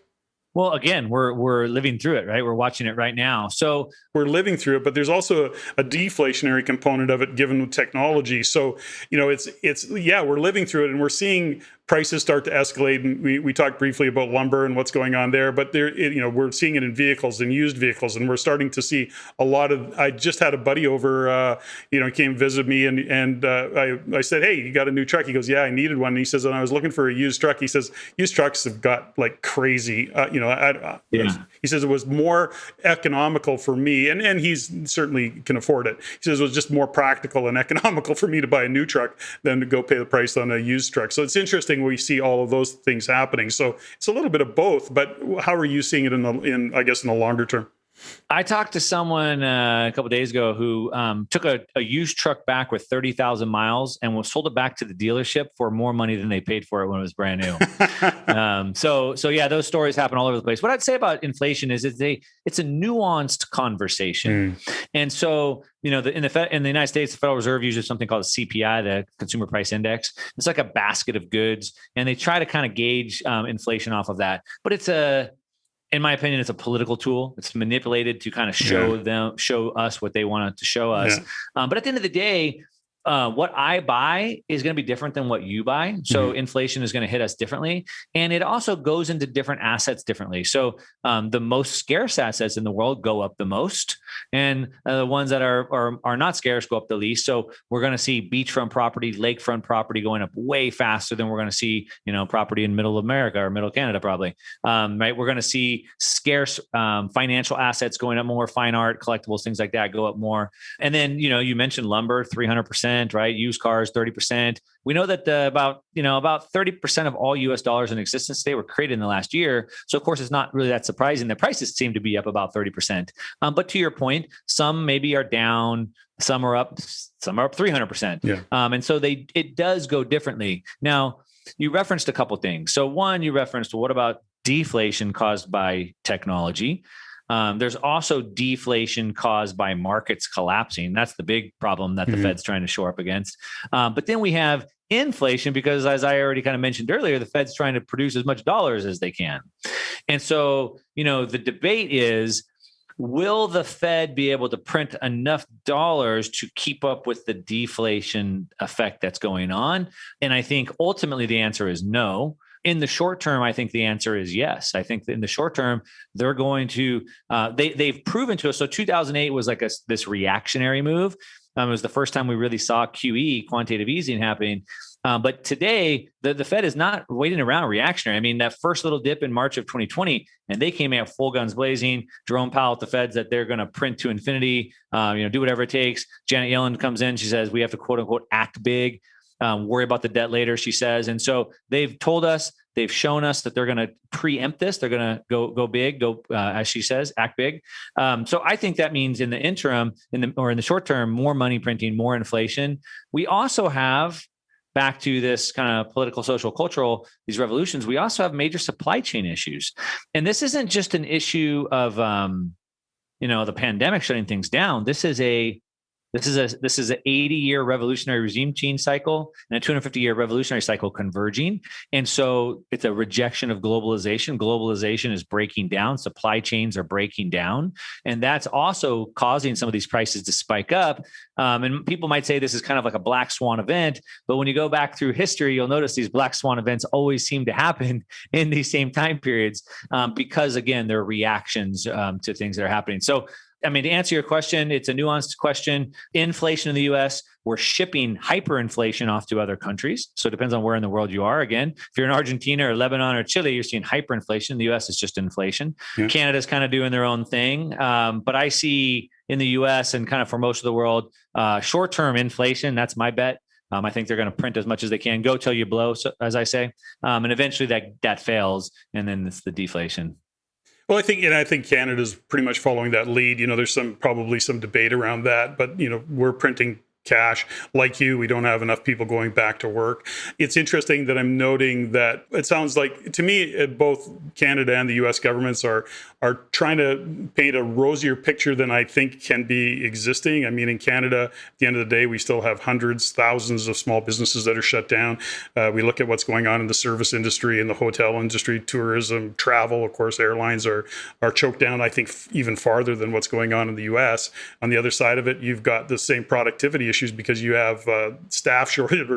Well, again, we're living through it, right? We're watching it right now. So we're living through it, but there's also a deflationary component of it given technology. So, we're living through it, and we're seeing prices start to escalate. And we talked briefly about lumber and what's going on there, but we're seeing it in vehicles and used vehicles, and we're starting to see a lot of. I just had a buddy over, came visit me, and I said, "Hey, you got a new truck?" He goes, "Yeah, I needed one." And he says, "And I was looking for a used truck." He says, "Used trucks have got like crazy." He says it was more economical for me, and he's certainly can afford it. He says it was just more practical and economical for me to buy a new truck than to go pay the price on a used truck. So it's interesting we see all of those things happening. So it's a little bit of both, but how are you seeing it in the longer term? I talked to someone a couple of days ago who took a used truck back with 30,000 miles and sold it back to the dealership for more money than they paid for it when it was brand new. So yeah, those stories happen all over the place. What I'd say about inflation is it's a nuanced conversation. And so, in the United States, the Federal Reserve uses something called the CPI, the Consumer Price Index. It's like a basket of goods, and they try to kind of gauge inflation off of that. But in my opinion, it's a political tool. It's manipulated to kind of show us what they wanted to show us. Yeah. But at the end of the day, what I buy is going to be different than what you buy. So inflation is going to hit us differently. And it also goes into different assets differently. So the most scarce assets in the world go up the most. And the ones that are not scarce go up the least. So we're going to see beachfront property, lakefront property going up way faster than we're going to see, property in middle America or middle Canada, probably. Right. We're going to see scarce financial assets going up more, fine art, collectibles, things like that go up more. And then, you mentioned lumber, 300%. Right? Used cars, 30%. We know that about 30% of all US dollars in existence today were created in the last year. So of course, it's not really that surprising. The prices seem to be up about 30%. But to your point, some maybe are down, some are up 300%. Yeah. And so it does go differently. Now, you referenced a couple of things. So one, you referenced, what about deflation caused by technology? There's also deflation caused by markets collapsing. That's the big problem that the Fed's trying to shore up against. But then we have inflation because, as I already kind of mentioned earlier, the Fed's trying to produce as much dollars as they can. And so, the debate is, will the Fed be able to print enough dollars to keep up with the deflation effect that's going on? And I think ultimately the answer is no. In the short term, I think the answer is yes. I think that in the short term, they're going to, they've proven to us. So 2008 was like this reactionary move. It was the first time we really saw QE, quantitative easing, happening. But today, the Fed is not waiting around reactionary. I mean, that first little dip in March of 2020, and they came out full guns blazing. Jerome Powell at the Feds that they're going to print to infinity, do whatever it takes. Janet Yellen comes in. She says, we have to, quote unquote, act big. Worry about the debt later, she says. And so they've told us, they've shown us that they're going to preempt this. They're going to go big, as she says, act big. So I think that means in the interim, in the short term, more money printing, more inflation. We also have, back to this kind of political, social, cultural, these revolutions, we also have major supply chain issues. And this isn't just an issue of, the pandemic shutting things down. This is an 80-year revolutionary regime change cycle and a 250-year revolutionary cycle converging. And so it's a rejection of globalization. Globalization is breaking down. Supply chains are breaking down. And that's also causing some of these prices to spike up. And people might say this is kind of like a black swan event. But when you go back through history, you'll notice these black swan events always seem to happen in these same time periods because, again, they're reactions to things that are happening. So I mean, to answer your question, it's a nuanced question. Inflation in the US, we're shipping hyperinflation off to other countries. So it depends on where in the world you are. Again, if you're in Argentina or Lebanon or Chile, you're seeing hyperinflation. In the US, it's just inflation. Yeah. Canada's kind of doing their own thing. But I see in the US and kind of for most of the world, short-term inflation, that's my bet. I think they're going to print as much as they can, go till you blow, so, as I say. And eventually that fails, and then it's the deflation. Well, I think Canada's pretty much following that lead. There's probably some debate around that, but we're printing cash. Like you, we don't have enough people going back to work. It's interesting that I'm noting that it sounds like, to me, both Canada and the US governments are trying to paint a rosier picture than I think can be existing. I mean, in Canada, at the end of the day, we still have hundreds, thousands of small businesses that are shut down. We look at what's going on in the service industry, in the hotel industry, tourism, travel. Of course, airlines are choked down, I think, even farther than what's going on in the US. On the other side of it, you've got the same productivity issues because you have staff shortage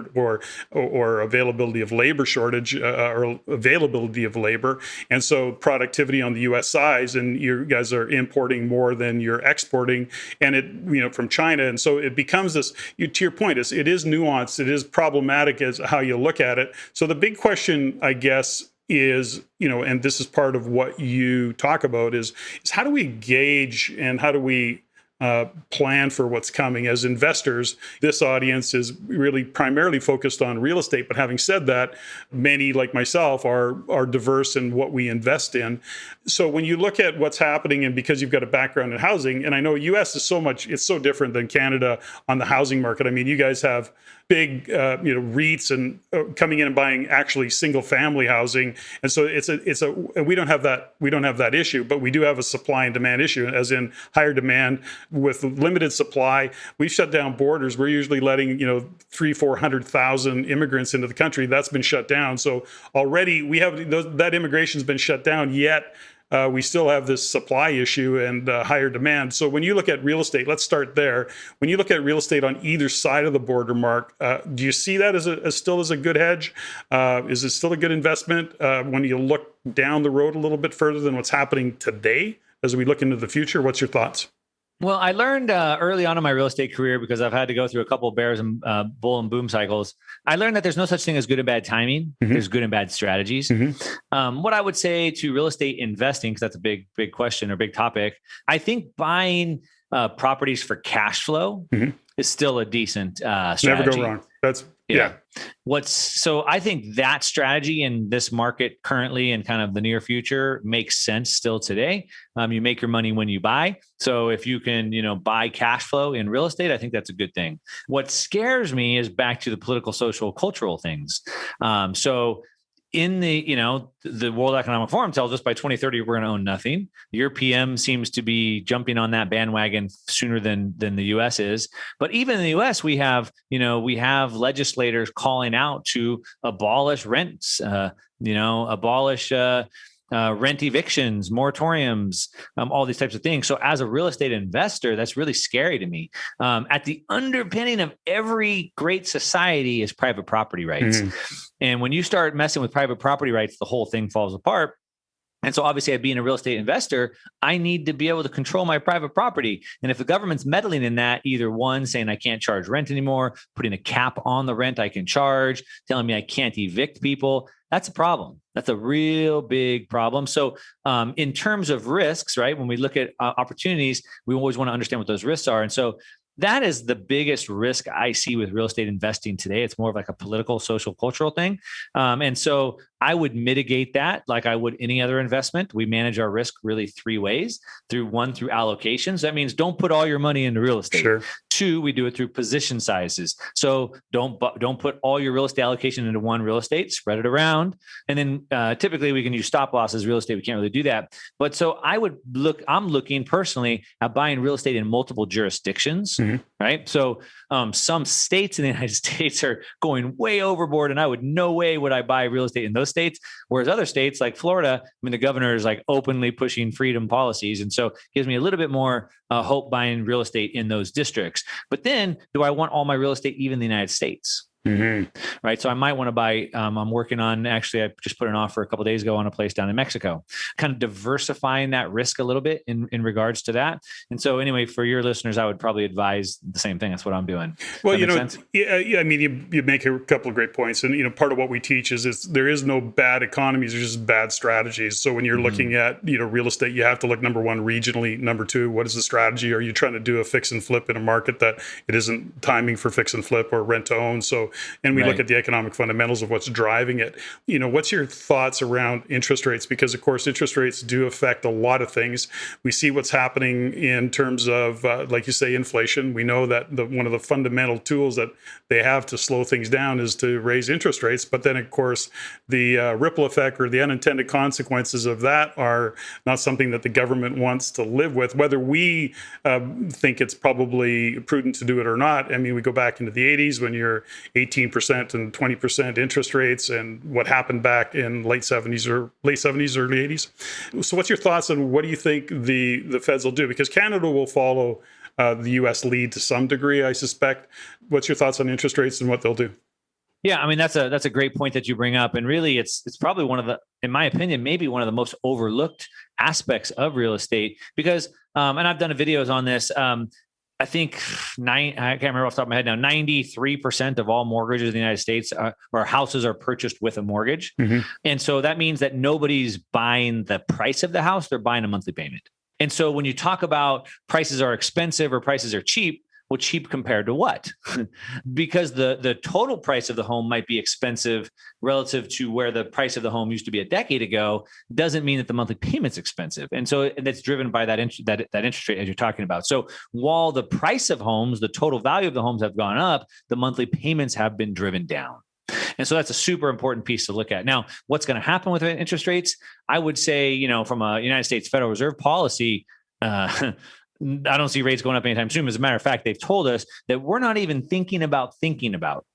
or availability of labor shortage or availability of labor. And so productivity on the US side, and you guys are importing more than you're exporting, and it from China. And so it becomes this, to your point, it is nuanced. It is problematic as how you look at it. So the big question, I guess, is, and this is part of what you talk about, is how do we gauge and how do we plan for what's coming as investors? This audience is really primarily focused on real estate. But having said that, many like myself are diverse in what we invest in. So when you look at what's happening, and because you've got a background in housing, and I know US is it's so different than Canada on the housing market. I mean, you guys have big, REITs and coming in and buying actually single family housing. And so we don't have that issue, but we do have a supply and demand issue, as in higher demand with limited supply. We've shut down borders. We're usually letting, 300,000-400,000 immigrants into the country. That's been shut down. So already we have that immigration's been shut down, yet we still have this supply issue and higher demand. So when you look at real estate, let's start there. When you look at real estate on either side of the border, Mark, do you see that as still as a good hedge? Is it still a good investment when you look down the road a little bit further than what's happening today as we look into the future? What's your thoughts? Well, I learned early on in my real estate career, because I've had to go through a couple of bears and bull and boom cycles. I learned that there's no such thing as good and bad timing. Mm-hmm. There's good and bad strategies. Mm-hmm. What I would say to real estate investing, because that's a big question or big topic, I think buying properties for cash flow is still a decent strategy. Never go wrong. That's yeah. So I think that strategy in this market currently and kind of the near future makes sense still today. You make your money when you buy. So if you can, buy cash flow in real estate, I think that's a good thing. What scares me is back to the political, social, cultural things. So in the World Economic Forum tells us by 2030, we're going to own nothing. Your PM seems to be jumping on that bandwagon sooner than the US is. But even in the US, we have legislators calling out to abolish rents, abolish rent evictions, moratoriums, all these types of things. So as a real estate investor, that's really scary to me. At the underpinning of every great society is private property rights. Mm-hmm. And when you start messing with private property rights, the whole thing falls apart. And so obviously, being a real estate investor, I need to be able to control my private property. And if the government's meddling in that, either one, saying I can't charge rent anymore, putting a cap on the rent I can charge, telling me I can't evict people, that's a problem. That's a real big problem. So in terms of risks, right, when we look at opportunities, we always want to understand what those risks are. And so that is the biggest risk I see with real estate investing today. It's more of like a political, social, cultural thing. And so I would mitigate that like I would any other investment. We manage our risk really three ways. Through allocations. That means don't put all your money into real estate. Sure. Two, we do it through position sizes. So don't put all your real estate allocation into one real estate, spread it around. And then typically we can use stop losses. Real estate, we can't really do that. But so I'm looking personally at buying real estate in multiple jurisdictions, right? So some states in the United States are going way overboard, and no way would I buy real estate in those states. Whereas other states like Florida, the governor is like openly pushing freedom policies. And so it gives me a little bit more hope buying real estate in those districts. But then do I want all my real estate even in the United States? Right. So I might want to buy, I'm working on, actually, I just put an offer a couple of days ago on a place down in Mexico, kind of diversifying that risk a little bit in regards to that. And so anyway, for your listeners, I would probably advise the same thing. That's what I'm doing. Well, Does that make sense? yeah. I mean, you make a couple of great points, and part of what we teach is there is no bad economies; there's just bad strategies. So when you're looking at real estate, you have to look, number one, regionally. Number two, what is the strategy? Are you trying to do a fix and flip in a market that it isn't timing for fix and flip or rent to own? So, and we look at the economic fundamentals of what's driving it. What's your thoughts around interest rates? Because of course, interest rates do affect a lot of things. We see what's happening in terms of, like you say, inflation. We know that one of the fundamental tools that they have to slow things down is to raise interest rates. But then, of course, the ripple effect or the unintended consequences of that are not something that the government wants to live with, whether we think it's probably prudent to do it or not. I mean, we go back into the 80s when you're 18% and 20% interest rates, and what happened back in late 70s, early 80s. So what's your thoughts on what do you think the feds will do? Because Canada will follow the U.S. lead to some degree, I suspect. What's your thoughts on interest rates and what they'll do? Yeah, I mean that's a great point that you bring up, and really it's probably one of the, in my opinion, maybe one of the most overlooked aspects of real estate, because and I've done videos on this. I think I can't remember off the top of my head now, 93% of all mortgages in the United States or houses are purchased with a mortgage. And so that means that nobody's buying the price of the house, they're buying a monthly payment. And so when you talk about prices are expensive or prices are cheap, well, cheap compared to what? Because the total price of the home might be expensive relative to where the price of the home used to be a decade ago, doesn't mean that the monthly payment's expensive. And so that's driven by that interest rate as you're talking about. So while the price of homes, the total value of the homes have gone up, the monthly payments have been driven down. And so that's a super important piece to look at. Now, what's going to happen with interest rates? I would say, from a United States Federal Reserve policy, I don't see rates going up anytime soon. As a matter of fact, they've told us that we're not even thinking about.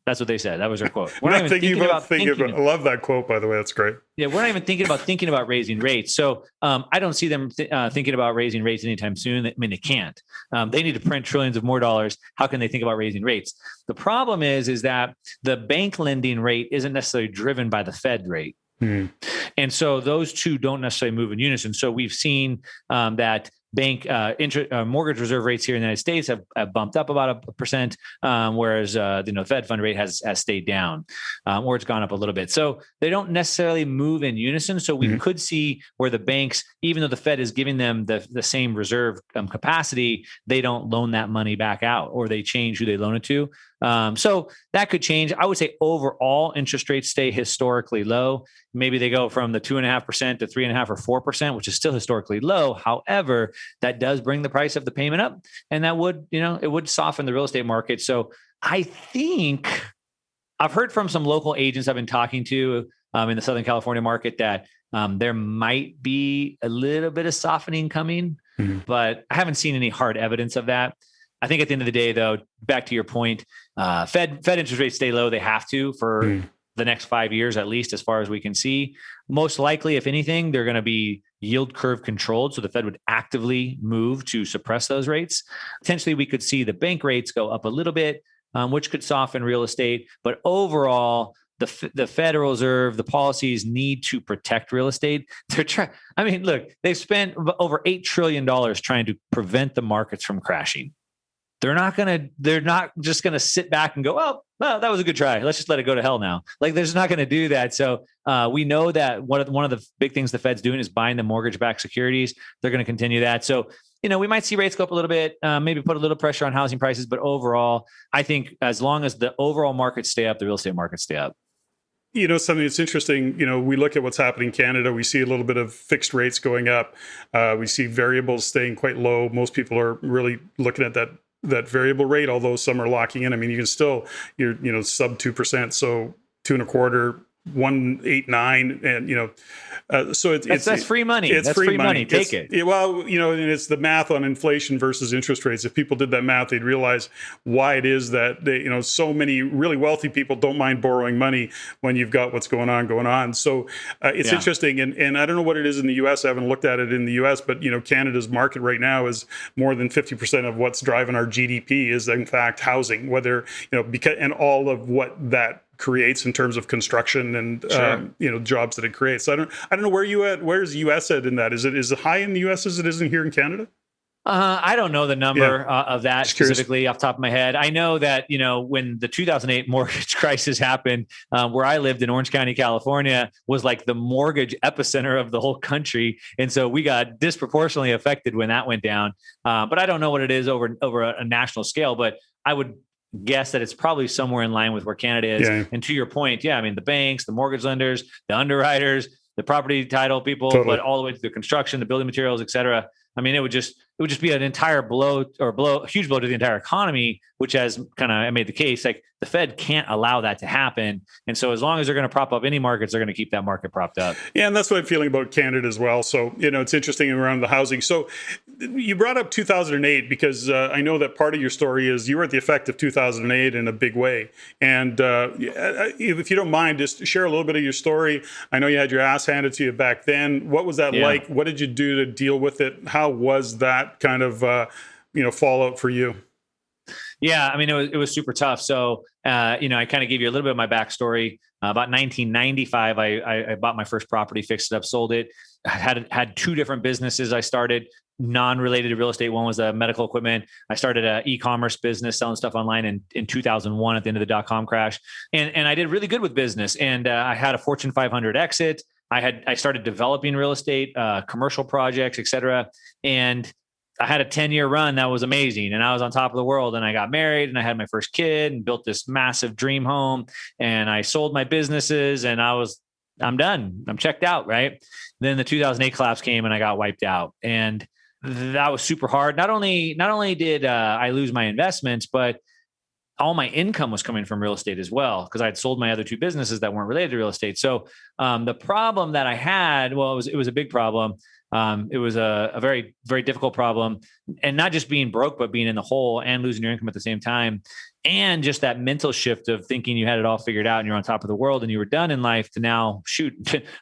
That's what they said. That was their quote. We're not even thinking about. I love that quote, by the way. That's great. Yeah, we're not even thinking about raising rates. So I don't see them thinking about raising rates anytime soon. I mean, they can't. They need to print trillions of more dollars. How can they think about raising rates? The problem is that the bank lending rate isn't necessarily driven by the Fed rate. And so those two don't necessarily move in unison. So we've seen that bank mortgage reserve rates here in the United States have bumped up about 1%, whereas the Fed fund rate has stayed down, or it's gone up a little bit. So they don't necessarily move in unison. So we could see where the banks, even though the Fed is giving them the same reserve capacity, they don't loan that money back out, or they change who they loan it to. So that could change. I would say overall interest rates stay historically low. Maybe they go from the 2.5% to 3.5% or 4%, which is still historically low. However, that does bring the price of the payment up, and that would, it would soften the real estate market. So I think I've heard from some local agents I've been talking to in the Southern California market that there might be a little bit of softening coming, but I haven't seen any hard evidence of that. I think at the end of the day, though, back to your point, Fed interest rates stay low. They have to for the next 5 years, at least, as far as we can see. Most likely, if anything, they're going to be yield curve controlled. So the Fed would actively move to suppress those rates. Potentially, we could see the bank rates go up a little bit, which could soften real estate. But overall, the Federal Reserve, the policies need to protect real estate. Look, they've spent over $8 trillion trying to prevent the markets from crashing. They're not just going to sit back and go, oh, well, that was a good try. Let's just let it go to hell now. Like, they're just not going to do that. So we know that one of the big things the Fed's doing is buying the mortgage-backed securities. They're going to continue that. So, we might see rates go up a little bit, maybe put a little pressure on housing prices. But overall, I think as long as the overall markets stay up, the real estate markets stay up. Something that's interesting, we look at what's happening in Canada. We see a little bit of fixed rates going up. We see variables staying quite low. Most people are really looking at that variable rate, although some are locking in. I mean, you can still, you're sub 2%, so 2.25%, 189, and so That's free money. It's That's free money. Take it. Well, and it's the math on inflation versus interest rates. If people did that math, they'd realize why it is that so many really wealthy people don't mind borrowing money when you've got what's going on. So it's interesting, and I don't know what it is in the U.S. I haven't looked at it in the U.S., but Canada's market right now is more than 50% of what's driving our GDP is in fact housing. Whether because and all of what that creates in terms of construction and jobs that it creates. So I don't know where's the US at in that? Is it high in the US as it is in here in Canada? I don't know the number of that specifically off the top of my head. I know that, when the 2008 mortgage crisis happened, where I lived in Orange County, California, was like the mortgage epicenter of the whole country. And so we got disproportionately affected when that went down. But I don't know what it is over a national scale, but I would guess that it's probably somewhere in line with where Canada is. Yeah. And to your point, the banks, the mortgage lenders, the underwriters, the property title people, but all the way to the construction, the building materials, et cetera. I mean, it would just be an entire huge blow to the entire economy, which has kind of made the case like the Fed can't allow that to happen. And so as long as they're going to prop up any markets, they're going to keep that market propped up. Yeah. And that's what I'm feeling about Canada as well. So, it's interesting around the housing. So you brought up 2008 because I know that part of your story is you were at the effect of 2008 in a big way. And if you don't mind, just share a little bit of your story. I know you had your ass handed to you back then. What was that like? What did you do to deal with it? How was that kind of, fallout for you? Yeah, I mean, it was super tough. So, I kind of gave you a little bit of my backstory. About 1995, I bought my first property, fixed it up, sold it. I had two different businesses I started, non-related to real estate. One was medical equipment. I started an e-commerce business selling stuff online in 2001 at the end of the dot-com crash. And I did really good with business. And I had a Fortune 500 exit. I started developing real estate, commercial projects, et cetera. And I had a 10-year run that was amazing. And I was on top of the world, and I got married and I had my first kid and built this massive dream home, and I sold my businesses and I'm done. I'm checked out. Right. Then the 2008 collapse came and I got wiped out, and that was super hard. Not only did I lose my investments, but all my income was coming from real estate as well, because I had sold my other two businesses that weren't related to real estate. So the problem that I had, it was a big problem. It was a very, very difficult problem, and not just being broke, but being in the hole and losing your income at the same time. And just that mental shift of thinking you had it all figured out and you're on top of the world and you were done in life to now, shoot,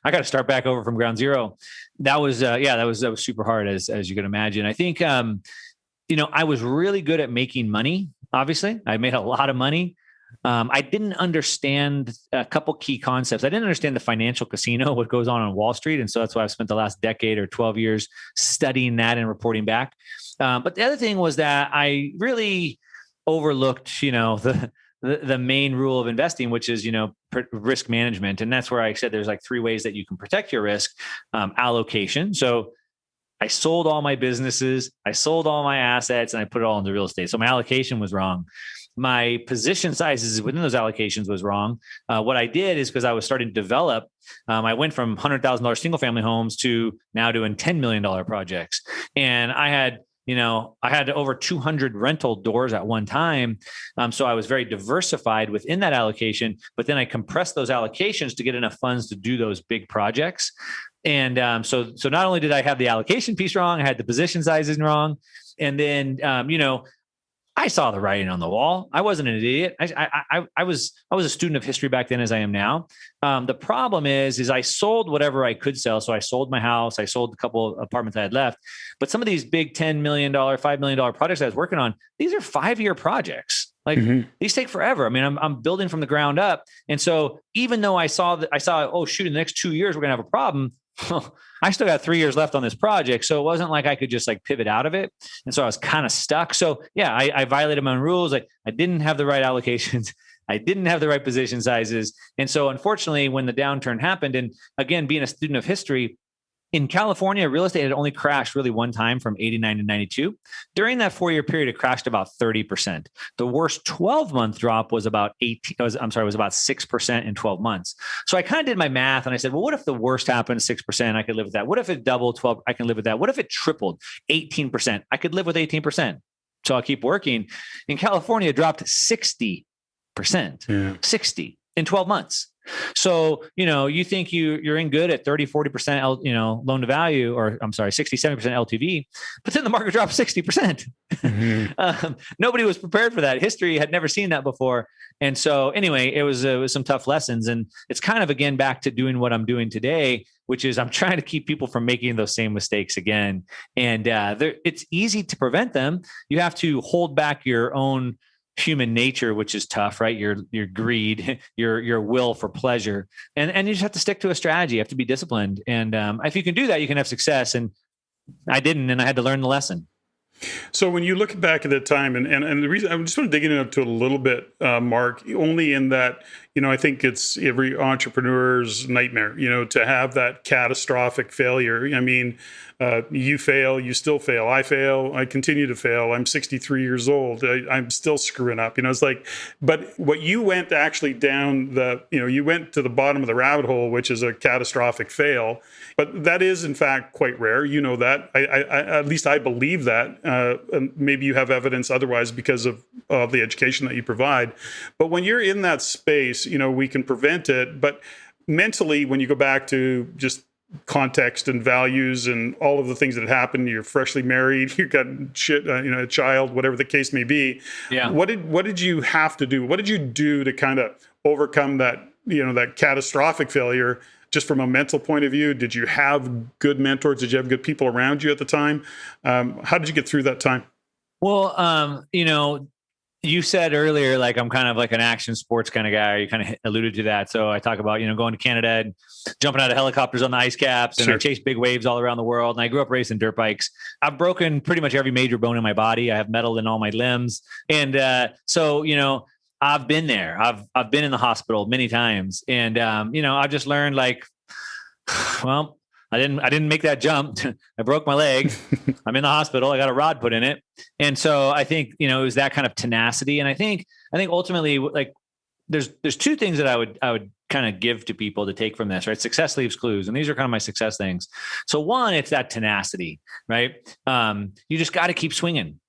I got to start back over from ground zero. That was super hard, as you can imagine. I think, I was really good at making money. Obviously, I made a lot of money. I didn't understand a couple key concepts. I didn't understand the financial casino, what goes on Wall Street. And so that's why I've spent the last decade or 12 years studying that and reporting back. But the other thing was that I really overlooked, the main rule of investing, which is, risk management. And that's where I said there's like three ways that you can protect your risk. Allocation. So I sold all my businesses, I sold all my assets, and I put it all into real estate. So my allocation was wrong. My position sizes within those allocations was wrong. What I did is, because I was starting to develop, I went from $100,000 single family homes to now doing $10 million projects. And I had over 200 rental doors at one time. So I was very diversified within that allocation, but then I compressed those allocations to get enough funds to do those big projects. And so not only did I have the allocation piece wrong, I had the position sizes wrong. And then, I saw the writing on the wall. I wasn't an idiot. I was a student of history back then, as I am now. The problem is I sold whatever I could sell. So I sold my house. I sold a couple of apartments I had left. But some of these big $10 million, $5 million projects I was working on, these are 5-year projects. Like these take forever. I mean, I'm building from the ground up. And so even though I saw, oh shoot, in the next 2 years, we're going to have a problem. I still got 3 years left on this project. So it wasn't like I could just pivot out of it. And so I was kind of stuck. So yeah, I violated my own rules. I didn't have the right allocations. I didn't have the right position sizes. And so unfortunately, when the downturn happened, and again, being a student of history, in California, real estate had only crashed really one time from 89 to 92. During that 4-year period, it crashed about 30%. The worst 12-month drop was about 6% in 12 months. So I kind of did my math and I said, well, what if the worst happened 6%? I could live with that. What if it doubled 12? I can live with that. What if it tripled 18%? I could live with 18%. So I'll keep working. In California, it dropped 60%, 60 in 12 months. So, you think you're in good at 30, 40%, loan to value, or I'm sorry, 60, 70% LTV, but then the market dropped 60%. Nobody was prepared for that. History had never seen that before. And so anyway, it was some tough lessons. And it's kind of, again, back to doing what I'm doing today, which is I'm trying to keep people from making those same mistakes again. And it's easy to prevent them. You have to hold back your own human nature, which is tough, right? Your greed, your will for pleasure, and you just have to stick to a strategy. You have to be disciplined, and if you can do that, you can have success. And I didn't, and I had to learn the lesson. So when you look back at that time, and the reason I just want to dig into it a little bit, Mark, only in that, I think it's every entrepreneur's nightmare, to have that catastrophic failure. I mean, you fail, you still fail. I fail, I continue to fail. I'm 63 years old. I'm still screwing up. It's like, but what you went actually down you went to the bottom of the rabbit hole, which is a catastrophic fail. But that is, in fact, quite rare. You know that. I at least I believe that. And maybe you have evidence otherwise because of the education that you provide. But when you're in that space, we can prevent it. But mentally, when you go back to just context and values and all of the things that happened, you're freshly married, you've got a child, whatever the case may be. Yeah. What did you have to do? What did you do to kind of overcome that, that catastrophic failure? Just from a mental point of view, did you have good mentors? Did you have good people around you at the time? How did you get through that time? Well, you said earlier, like, I'm kind of like an action sports kind of guy. You kind of alluded to that. So I talk about, going to Canada and jumping out of helicopters on the ice caps, and I chase big waves all around the world. And I grew up racing dirt bikes. I've broken pretty much every major bone in my body. I have metal in all my limbs. And so, I've been there. I've been in the hospital many times, and I've just learned, like, well, I didn't make that jump. I broke my leg. I'm in the hospital. I got a rod put in it, and so I think it was that kind of tenacity. And I think ultimately, like, there's two things that I would kind of give to people to take from this, right? Success leaves clues, and these are kind of my success things. So one, it's that tenacity, right? You just got to keep swinging.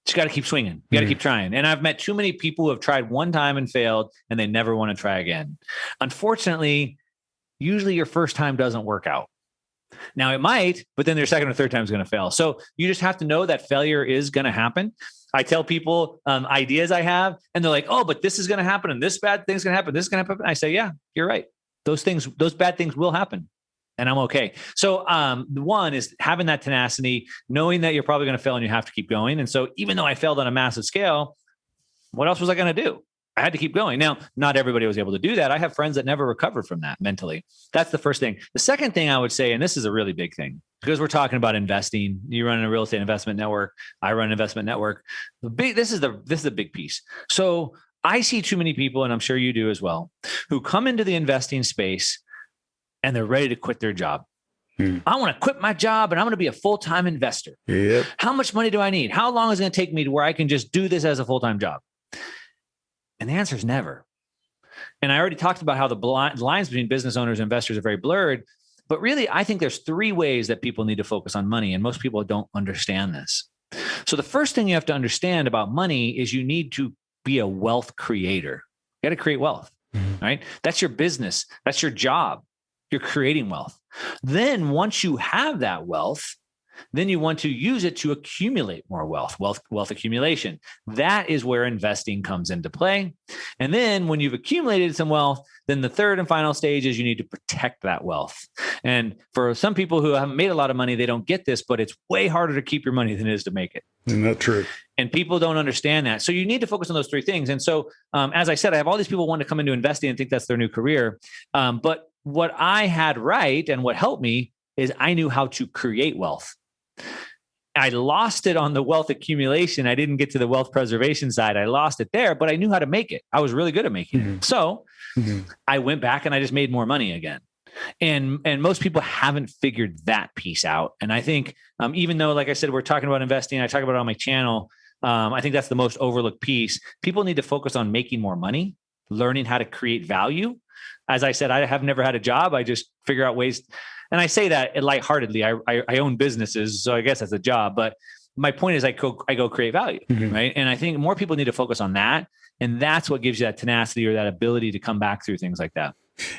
Just got to keep swinging. You got to keep trying. And I've met too many people who have tried one time and failed, and they never want to try again. Unfortunately, usually your first time doesn't work out. Now it might, but then your second or third time is going to fail. So you just have to know that failure is going to happen. I tell people ideas I have, and they're like, "Oh, but this is going to happen, and this bad thing's going to happen. This is going to happen." I say, "Yeah, you're right. Those bad things will happen. And I'm okay." So the one is having that tenacity, knowing that you're probably going to fail and you have to keep going. And so even though I failed on a massive scale, what else was I going to do? I had to keep going. Now, not everybody was able to do that. I have friends that never recovered from that mentally. That's the first thing. The second thing I would say, and this is a really big thing, because we're talking about investing. You run a real estate investment network. I run an investment network. This is the big piece. So I see too many people, and I'm sure you do as well, who come into the investing space and they're ready to quit their job. I want to quit my job and I'm going to be a full-time investor. Yep. How much money do I need? How long is it going to take me to where I can just do this as a full-time job? And the answer is never. And I already talked about how the lines between business owners and investors are very blurred. But really, I think there's three ways that people need to focus on money. And most people don't understand this. So the first thing you have to understand about money is you need to be a wealth creator. You got to create wealth, right? That's your business. That's your job. You're creating wealth. Then once you have that wealth, then you want to use it to accumulate more wealth accumulation. That is where investing comes into play. And then when you've accumulated some wealth, then the third and final stage is you need to protect that wealth. And for some people who haven't made a lot of money, they don't get this, but it's way harder to keep your money than it is to make it. Isn't that true? And people don't understand that. So you need to focus on those three things. And so, as I said, I have all these people wanting to come into investing and think that's their new career. But what I had right and what helped me is I knew how to create wealth. I lost it on the wealth accumulation. I didn't get to the wealth preservation side. I lost it there, but I knew how to make it. I was really good at making it. So I went back and I just made more money again. And most people haven't figured that piece out. And I think even though, like I said, we're talking about investing, I talk about it on my channel. I think that's the most overlooked piece. People need to focus on making more money, learning how to create value. As I said, I have never had a job. I just figure out ways. And I say that lightheartedly. I own businesses, so I guess that's a job. But my point is I go create value, right? And I think more people need to focus on that. And that's what gives you that tenacity or that ability to come back through things like that.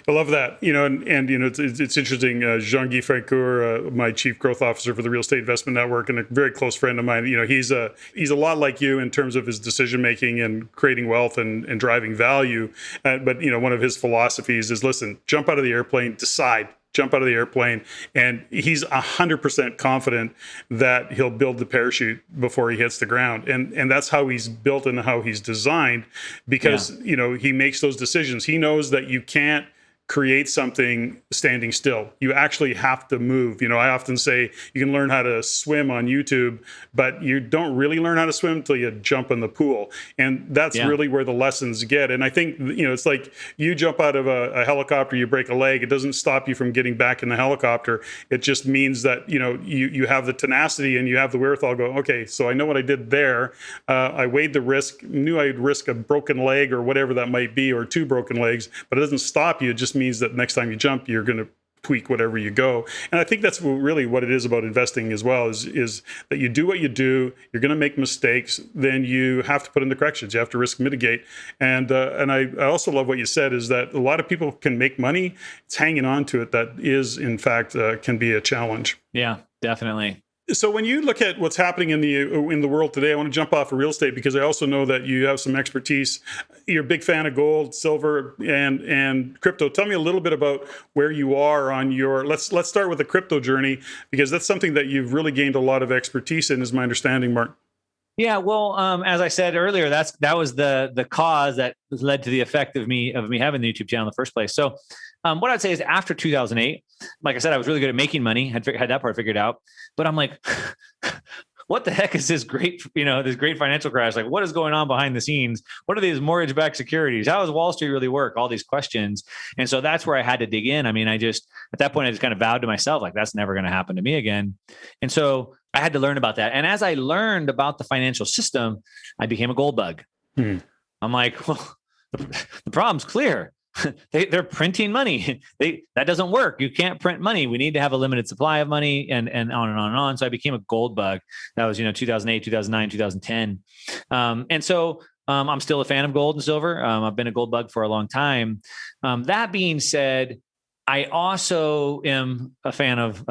I love that. It's interesting. Jean-Guy Francoeur, my chief growth officer for the Real Estate Investment Network, and a very close friend of mine. He's a lot like you in terms of his decision making and creating wealth and driving value. But one of his philosophies is, listen, jump out of the airplane, decide. Jump out of the airplane, and he's 100% confident that he'll build the parachute before he hits the ground, and that's how he's built and how he's designed, because he makes those decisions. He knows that you can't create something standing still. You actually have to move. I often say you can learn how to swim on YouTube, but you don't really learn how to swim until you jump in the pool. And that's really where the lessons get. And I think, it's like you jump out of a helicopter, you break a leg. It doesn't stop you from getting back in the helicopter. It just means that, you have the tenacity and you have the wherewithal to go, okay, so I know what I did there. I weighed the risk, knew I'd risk a broken leg or whatever that might be, or 2 broken legs, but it doesn't stop you. It just means that next time you jump, you're going to tweak whatever you go. And I think that's really what it is about investing as well, is that you do what you do, you're going to make mistakes, then you have to put in the corrections, you have to risk mitigate. And I also love what you said, is that a lot of people can make money. It's hanging on to it that is, in fact, can be a challenge. Yeah, definitely. So when you look at what's happening in the world today, I want to jump off of real estate because I also know that you have some expertise. You're a big fan of gold, silver, and crypto. Tell me a little bit about where you are on your. Let's start with the crypto journey, because that's something that you've really gained a lot of expertise in, is my understanding, Mark. Yeah, well, as I said earlier, that was the cause that led to the effect of me having the YouTube channel in the first place. So, what I'd say is, after 2008, like I said, I was really good at making money. Had that part figured out, but I'm like, what the heck is this great financial crash? Like, what is going on behind the scenes? What are these mortgage-backed securities? How does Wall Street really work? All these questions, and so that's where I had to dig in. I mean, at that point, I just kind of vowed to myself, like, that's never going to happen to me again, and so I had to learn about that. And as I learned about the financial system, I became a gold bug. I'm like, well, the problem's clear. They're printing money. That doesn't work. You can't print money. We need to have a limited supply of money, and on and on and on. So I became a gold bug. That was 2008, 2009, 2010. And so I'm still a fan of gold and silver. I've been a gold bug for a long time. That being said, I also am a fan of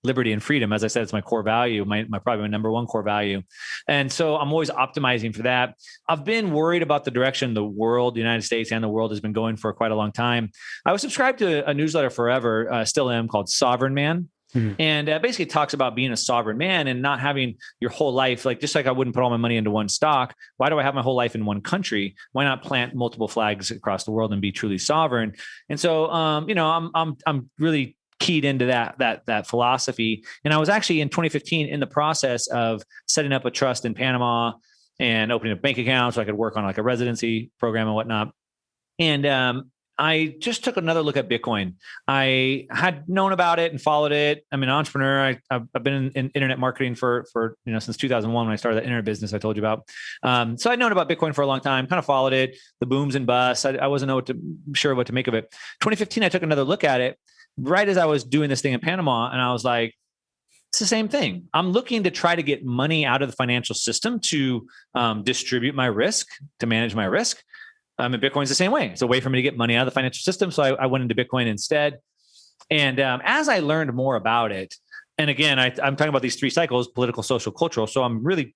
liberty and freedom. As I said, it's my core value, my probably my number one core value. And so I'm always optimizing for that. I've been worried about the direction the United States and the world has been going for quite a long time. I was subscribed to a newsletter forever, still am, called Sovereign Man. And basically talks about being a sovereign man and not having your whole life, like, just like I wouldn't put all my money into one stock. Why do I have my whole life in one country? Why not plant multiple flags across the world and be truly sovereign? And so, I'm really keyed into that philosophy. And I was actually in 2015 in the process of setting up a trust in Panama and opening a bank account so I could work on like a residency program and whatnot. And I just took another look at Bitcoin. I had known about it and followed it. I'm an entrepreneur. I've been in internet marketing for since 2001 when I started that internet business I told you about. So I'd known about Bitcoin for a long time, kind of followed it, the booms and busts. I wasn't sure what to make of it. 2015, I took another look at it right as I was doing this thing in Panama, and I was like, it's the same thing. I'm looking to try to get money out of the financial system to distribute my risk, to manage my risk. And Bitcoin's the same way. It's a way for me to get money out of the financial system. So I went into Bitcoin instead. And as I learned more about it, and again, I'm talking about these 3 cycles: political, social, cultural. So I'm really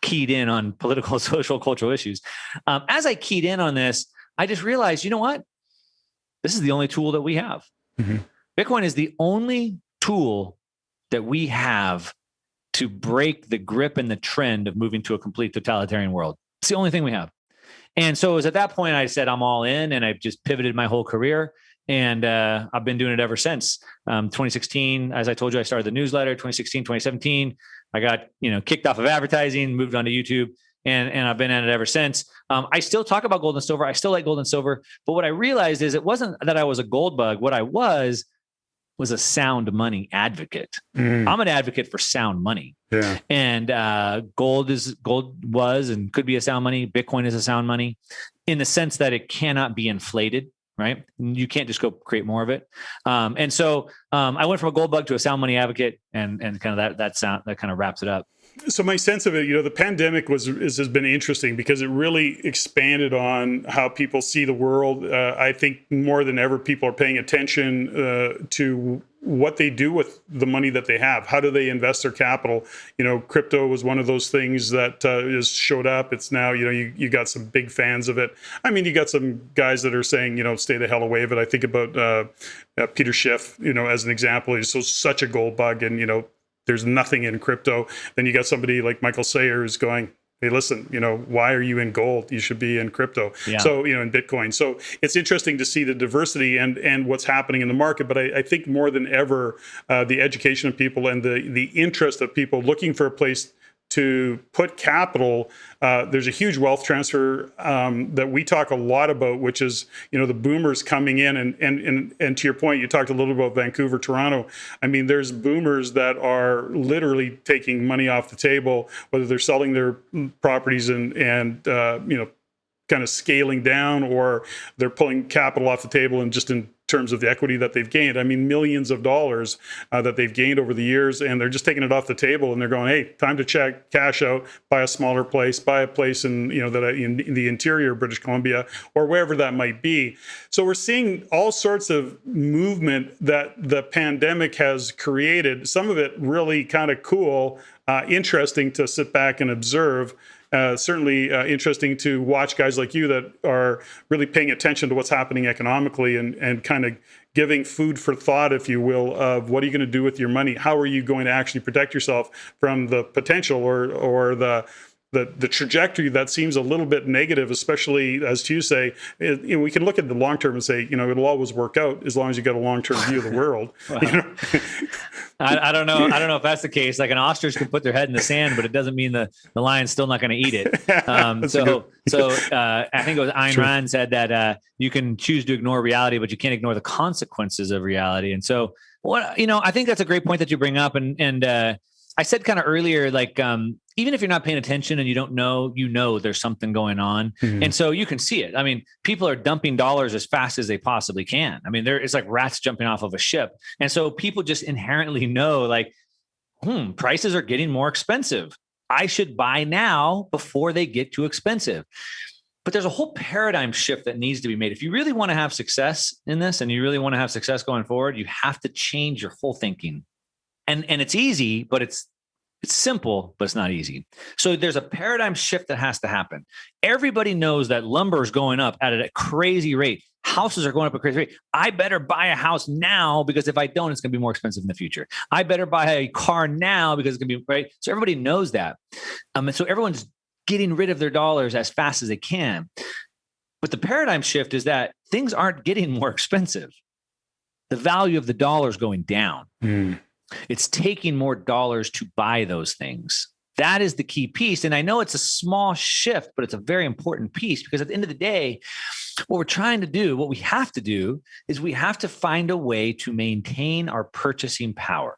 keyed in on political, social, cultural issues. As I keyed in on this, I just realized, you know what? This is the only tool that we have. Mm-hmm. Bitcoin is the only tool that we have to break the grip and the trend of moving to a complete totalitarian world. It's the only thing we have. And so it was at that point I said, I'm all in, and I've just pivoted my whole career. And I've been doing it ever since. 2016, as I told you, I started the newsletter. 2016, 2017, I got kicked off of advertising, moved on to YouTube, and I've been at it ever since. I still talk about gold and silver. I still like gold and silver. But what I realized is it wasn't that I was a gold bug. What I was a sound money advocate. I'm an advocate for sound money. Yeah. And gold was and could be a sound money. Bitcoin is a sound money in the sense that it cannot be inflated, right? You can't just go create more of it. And so I went from a gold bug to a sound money advocate, and kind of that kind of wraps it up. So my sense of it, the pandemic has been interesting because it really expanded on how people see the world. I think more than ever, people are paying attention to what they do with the money that they have. How do they invest their capital? Crypto was one of those things that has showed up. It's now, you got some big fans of it. I mean, you got some guys that are saying, stay the hell away of it. I think about Peter Schiff, as an example. He's such a gold bug, and there's nothing in crypto. Then you got somebody like Michael Sayer who's going, hey, listen, why are you in gold? You should be in crypto. Yeah. So, in Bitcoin. So it's interesting to see the diversity and what's happening in the market. But I think more than ever, the education of people and the interest of people looking for a place to put capital, there's a huge wealth transfer that we talk a lot about, which is the boomers coming in, and to your point, you talked a little about Vancouver, Toronto. I mean, there's boomers that are literally taking money off the table, whether they're selling their properties and kind of scaling down, or they're pulling capital off the table and just in terms of the equity that they've gained. I mean, millions of dollars that they've gained over the years, and they're just taking it off the table, and they're going, hey, time to check cash out, buy a smaller place, buy a place in in the interior of British Columbia or wherever that might be. So we're seeing all sorts of movement that the pandemic has created. Some of it really kind of cool, interesting to sit back and observe. Certainly interesting to watch guys like you that are really paying attention to what's happening economically and kind of giving food for thought, if you will, of what are you going to do with your money? How are you going to actually protect yourself from the potential or the trajectory that seems a little bit negative, especially as you say, we can look at the long term and say, it'll always work out as long as you got a long term view of the world. Well, I don't know. I don't know if that's the case. Like an ostrich can put their head in the sand, but it doesn't mean the lion's still not going to eat it. I think it was Ayn Rand said that you can choose to ignore reality, but you can't ignore the consequences of reality. And so, I think that's a great point that you bring up. And I said kind of earlier, like, even if you're not paying attention and you don't know, there's something going on. Mm-hmm. And so you can see it. I mean, people are dumping dollars as fast as they possibly can. I mean, it's like rats jumping off of a ship. And so people just inherently know, like, prices are getting more expensive. I should buy now before they get too expensive. But there's a whole paradigm shift that needs to be made. If you really want to have success in this and you really want to have success going forward, you have to change your whole thinking. And it's easy, but it's simple, but it's not easy. So there's a paradigm shift that has to happen. Everybody knows that lumber is going up at a crazy rate. Houses are going up at a crazy rate. I better buy a house now because if I don't, it's going to be more expensive in the future. I better buy a car now because it's going to be right. So everybody knows that. And so everyone's getting rid of their dollars as fast as they can. But the paradigm shift is that things aren't getting more expensive. The value of the dollar is going down. It's taking more dollars to buy those things. That is the key piece. And I know it's a small shift, but it's a very important piece because at the end of the day, what we're trying to do, what we have to do is we have to find a way to maintain our purchasing power.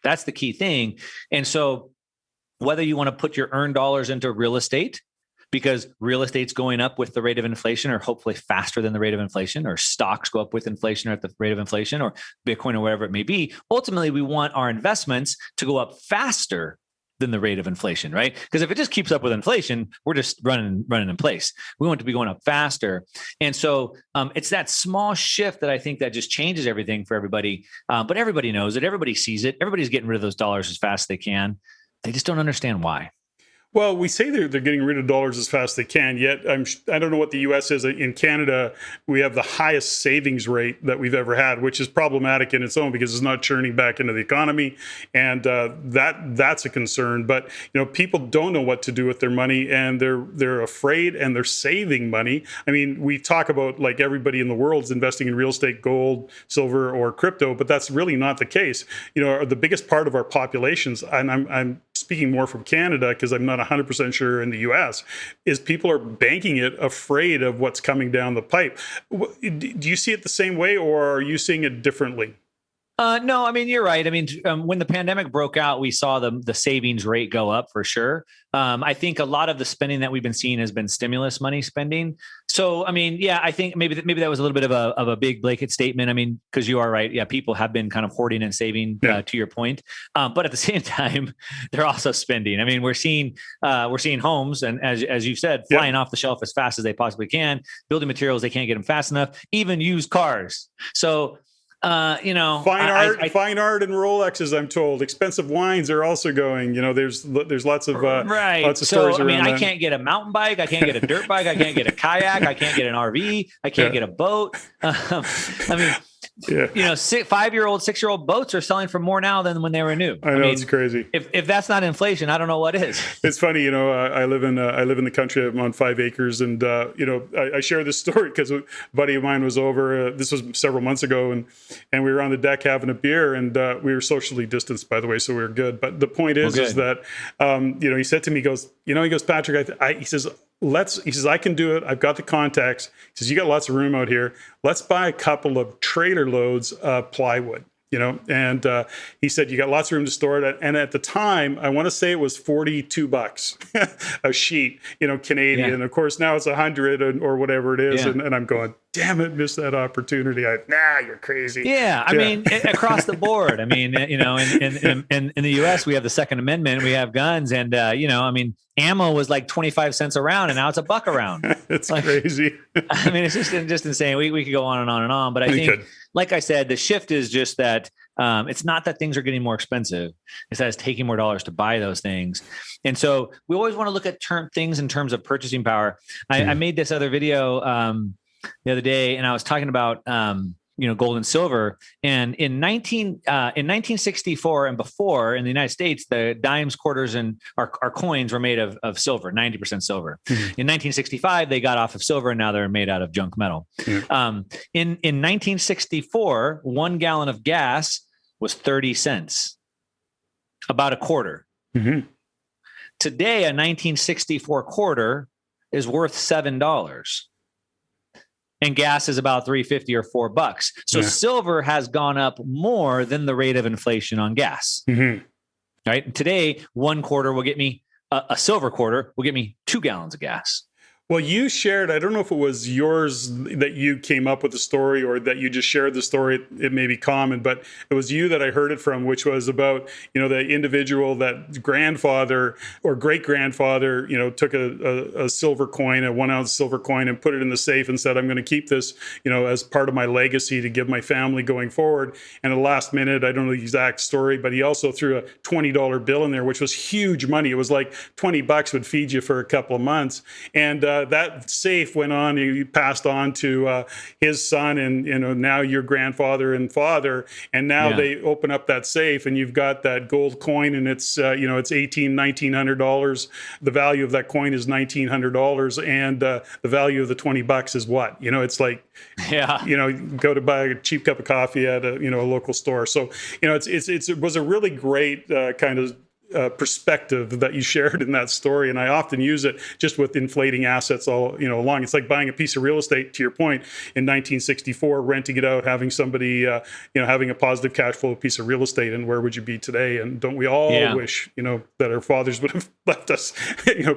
That's the key thing. And so whether you want to put your earned dollars into real estate, because real estate's going up with the rate of inflation or hopefully faster than the rate of inflation, or stocks go up with inflation or at the rate of inflation, or Bitcoin or whatever it may be. Ultimately, we want our investments to go up faster than the rate of inflation, right? Because if it just keeps up with inflation, we're just running in place. We want it to be going up faster. And so it's that small shift that I think that just changes everything for everybody. But everybody knows it. Everybody sees it. Everybody's getting rid of those dollars as fast as they can. They just don't understand why. Well, we say they're getting rid of dollars as fast as they can, yet I don't know what the U.S. is. In Canada, we have the highest savings rate that we've ever had, which is problematic in its own because it's not churning back into the economy, and that's a concern. But people don't know what to do with their money, and they're afraid, and they're saving money. I mean, we talk about like everybody in the world is investing in real estate, gold, silver, or crypto, but that's really not the case. The biggest part of our populations, and I'm speaking more from Canada because I'm not 100% sure in the US, is people are banking it afraid of what's coming down the pipe. Do you see it the same way, or are you seeing it differently? No, I mean, you're right. I mean, when the pandemic broke out, we saw the savings rate go up for sure. I think a lot of the spending that we've been seeing has been stimulus money spending. So, I mean, yeah, I think maybe that was a little bit of a big blanket statement. I mean, because you are right. Yeah, people have been kind of hoarding and saving, Yeah. to your point. But at the same time, they're also spending. I mean, we're seeing homes, and as you said, flying off the shelf as fast as they possibly can. Building materials, they can't get them fast enough. Even used cars. So. Fine art and Rolexes, I'm told. Expensive wines are also going. There's lots of right. lots of stories I mean, around I that. can't get a mountain bike. I can't get a dirt bike. I can't get a kayak. I can't get an RV. I can't get a boat. I mean, 5-year-old, 6-year-old boats are selling for more now than when they were new. I know, it's crazy. If that's not inflation, I don't know what is. It's funny, I live in the country. I'm on 5 acres, and I share this story because a buddy of mine was over. This was several months ago, and we were on the deck having a beer, and we were socially distanced, by the way, so we were good. But the point is that he said to me, he goes, Patrick, he says, I can do it. I've got the contacts. He says, you got lots of room out here. Let's buy a couple of trailer loads of plywood. And he said, you got lots of room to store it. And at the time, I want to say it was $42 a sheet, Canadian. Yeah. Of course, now it's 100 or whatever it is. Yeah. And I'm going, damn it, missed that opportunity. You're crazy. Yeah. I mean, across the board. I mean, in the US, we have the Second Amendment, we have guns, and, I mean, ammo was like 25 cents a round, and now it's $1 a round. It's crazy. I mean, it's just insane. We could go on and on and on, but I think, like I said, the shift is just that it's not that things are getting more expensive. It's that it's taking more dollars to buy those things. And so we always want to look at things in terms of purchasing power. I made this other video the other day, and I was talking about gold and silver. And in 1964 and before, in the United States, the dimes, quarters, and our coins were made of silver, 90% silver. Mm-hmm. In 1965, they got off of silver, and now they're made out of junk metal. Mm-hmm. In 1964, 1 gallon of gas was 30 cents, about a quarter. Mm-hmm. Today, a 1964 quarter is worth $7. And gas is about $3.50 or $4. So silver has gone up more than the rate of inflation on gas. Mm-hmm. Right. And today, 1 quarter will get me a silver quarter will get me 2 gallons of gas. Well, you shared, I don't know if it was yours that you came up with the story or that you just shared the story. It may be common, but it was you that I heard it from, which was about, the individual that grandfather or great grandfather, took a silver coin, a 1 ounce silver coin, and put it in the safe and said, I'm going to keep this, as part of my legacy to give my family going forward. And at the last minute, I don't know the exact story, but he also threw a $20 bill in there, which was huge money. It was like $20 would feed you for a couple of months. And that safe went on. He passed on to his son, and now your grandfather and father. And now they open up that safe, and you've got that gold coin, and it's it's $1,900. The value of that coin is $1,900, and the value of the $20 is what? It's like go to buy a cheap cup of coffee at a local store. So it was a really great kind of perspective that you shared in that story, and I often use it just with inflating assets all along. It's like buying a piece of real estate, to your point, in 1964, renting it out, having somebody having a positive cash flow piece of real estate, and where would you be today? And don't we all wish that our fathers would have left us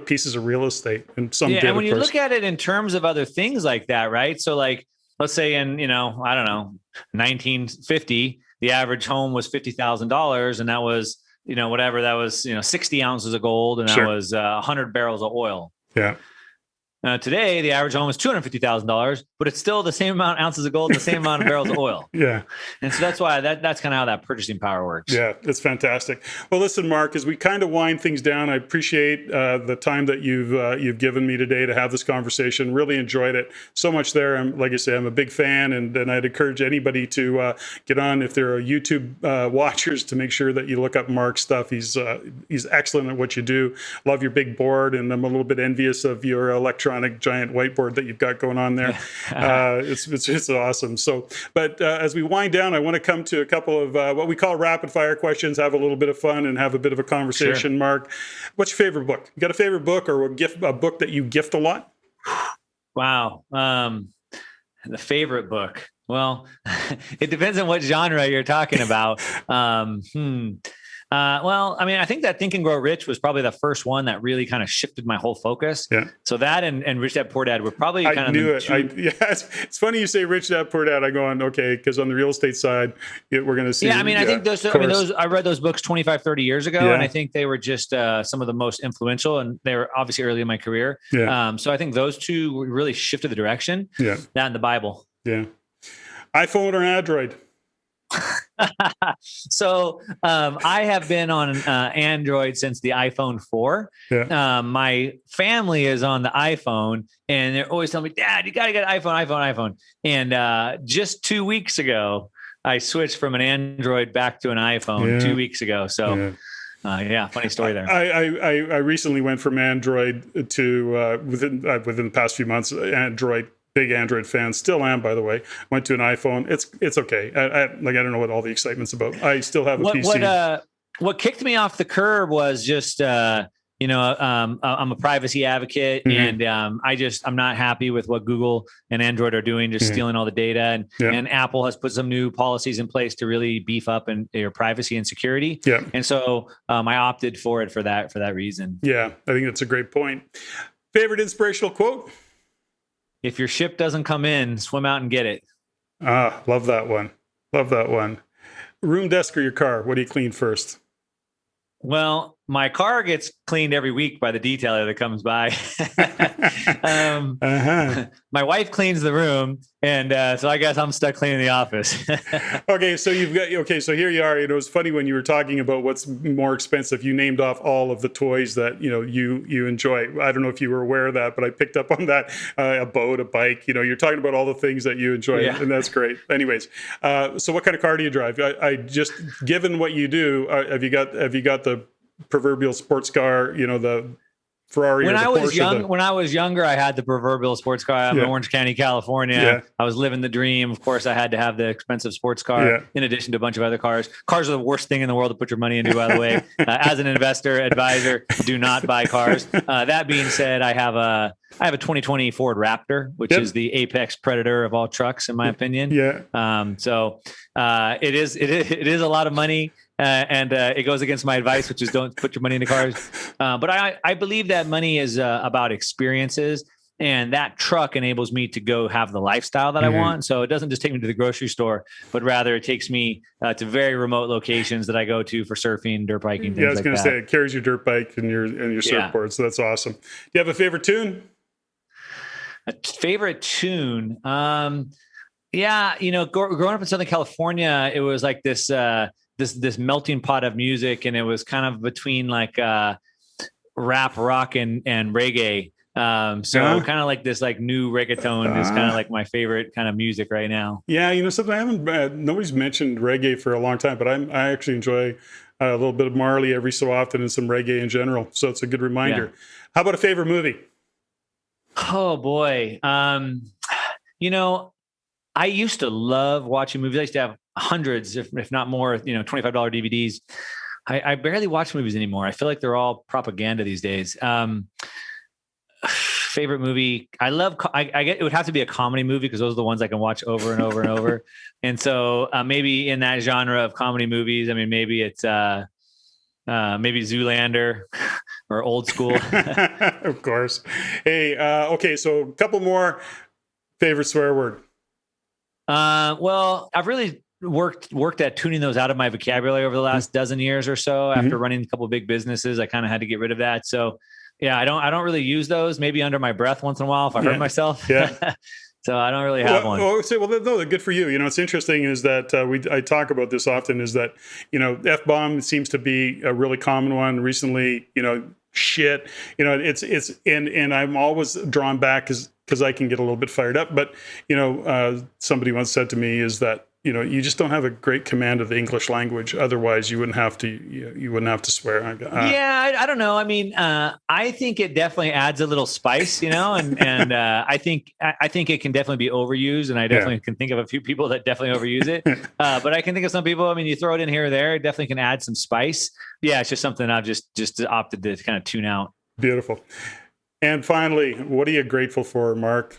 pieces of real estate? And some did, and when of you course. Look at it in terms of other things like that, right? So like, let's say in 1950, the average home was $50,000, and that was whatever that was, 60 ounces of gold, and that was 100 barrels of oil. Yeah. Today, the average home is $250,000, but it's still the same amount of ounces of gold and the same amount of barrels of oil. Yeah. And so that's why that's kind of how that purchasing power works. Yeah, that's fantastic. Well, listen, Mark, as we kind of wind things down, I appreciate the time that you've given me today to have this conversation. Really enjoyed it. So much there. Like I say, I'm a big fan, and I'd encourage anybody to get on, if they're YouTube watchers, to make sure that you look up Mark's stuff. He's excellent at what you do. Love your big board, and I'm a little bit envious of your electronic giant whiteboard that you've got going on there. It's awesome. So, but as we wind down, I want to come to a couple of what we call rapid fire questions, have a little bit of fun and have a bit of a conversation. Sure. Mark, what's your favorite book? You got a favorite book or a book that you gift a lot? Wow. The favorite book. Well, it depends on what genre you're talking about. Well, I mean, I think that Think and Grow Rich was probably the first one that really kind of shifted my whole focus. Yeah. So that and Rich Dad Poor Dad were probably I kind of knew the it. two. Yeah, it's funny you say Rich Dad Poor Dad. I go on, okay, because on the real estate side, we're going to see. Yeah, I mean, I think I read those books 25, 30 years ago, and I think they were just some of the most influential, and they were obviously early in my career. Yeah. So I think those two really shifted the direction. Yeah. That and the Bible. Yeah. iPhone or Android? So I have been on Android since the iPhone 4. Yeah. My family is on the iPhone, and they're always telling me, "Dad, you got to get an iPhone." And just 2 weeks ago, I switched from an Android back to an iPhone 2 weeks ago. So. Yeah, funny story there. I recently went from Android to within the past few months, Android. Big Android fan, still am, by the way. Went to an iPhone. It's okay. I don't know what all the excitement's about. I still have a PC. What kicked me off the curb was just I'm a privacy advocate, and I'm not happy with what Google and Android are doing, just stealing all the data. And Apple has put some new policies in place to really beef up your privacy and security. Yeah. And so I opted for that reason. Yeah, I think that's a great point. Favorite inspirational quote? If your ship doesn't come in, swim out and get it. Ah, love that one. Love that one. Room, desk, or your car? What do you clean first? Well, my car gets cleaned every week by the detailer that comes by. My wife cleans the room, and so I guess I'm stuck cleaning the office. Okay, so so here you are. It was funny when you were talking about what's more expensive. You named off all of the toys that you enjoy. I don't know if you were aware of that, but I picked up on that. A boat, a bike. You're talking about all the things that you enjoy, and that's great. Anyways, so what kind of car do you drive? I just, given what you do, have you got the proverbial sports car, the Ferrari or the Porsche? When I was younger, I had the proverbial sports car. I'm in Orange County, California. Yeah. I was living the dream. Of course, I had to have the expensive sports car in addition to a bunch of other cars. Cars are the worst thing in the world to put your money into, by the way. As an investor, advisor, do not buy cars. That being said, I have a 2020 Ford Raptor, which is the apex predator of all trucks, in my opinion. Yeah. So it is a lot of money. And it goes against my advice, which is don't put your money into cars. But I believe that money is about experiences, and that truck enables me to go have the lifestyle that I want. So it doesn't just take me to the grocery store, but rather it takes me to very remote locations that I go to for surfing, dirt biking, things like that. Yeah, I was going to say, it carries your dirt bike and your surfboard. So that's awesome. Do you have a favorite tune? A favorite tune? Growing up in Southern California, it was like this melting pot of music, and it was kind of between like rap, rock, and reggae. So kind of like this like new reggaeton is kind of like my favorite kind of music right now. Yeah, something I haven't. Nobody's mentioned reggae for a long time, but I actually enjoy a little bit of Marley every so often and some reggae in general. So it's a good reminder. Yeah. How about a favorite movie? Oh boy, I used to love watching movies. I used to have hundreds, if not more, $25 DVDs. I barely watch movies anymore. I feel like they're all propaganda these days. Favorite movie? I get it would have to be a comedy movie because those are the ones I can watch over and over and over. And so maybe in that genre of comedy movies, I mean, maybe it's maybe Zoolander or Old School. Of course. Hey, okay, so a couple more. Favorite swear word? Well, I've really worked at tuning those out of my vocabulary over the last dozen years or so. After running a couple of big businesses, I kind of had to get rid of that. So yeah, I don't really use those. Maybe under my breath once in a while if I hurt myself. Yeah. So I don't really have one. No, good for you. It's interesting is that I talk about this often is that, F-bomb seems to be a really common one recently, shit, it's, and I'm always drawn back because I can get a little bit fired up. But, somebody once said to me is that, you just don't have a great command of the English language. Otherwise, you wouldn't have to swear. I don't know. I mean, I think it definitely adds a little spice, and I think it can definitely be overused, and I definitely can think of a few people that definitely overuse it. But I can think of some people. I mean, you throw it in here or there, it definitely can add some spice. Yeah, it's just something I've just opted to kind of tune out. Beautiful. And finally, what are you grateful for, Mark?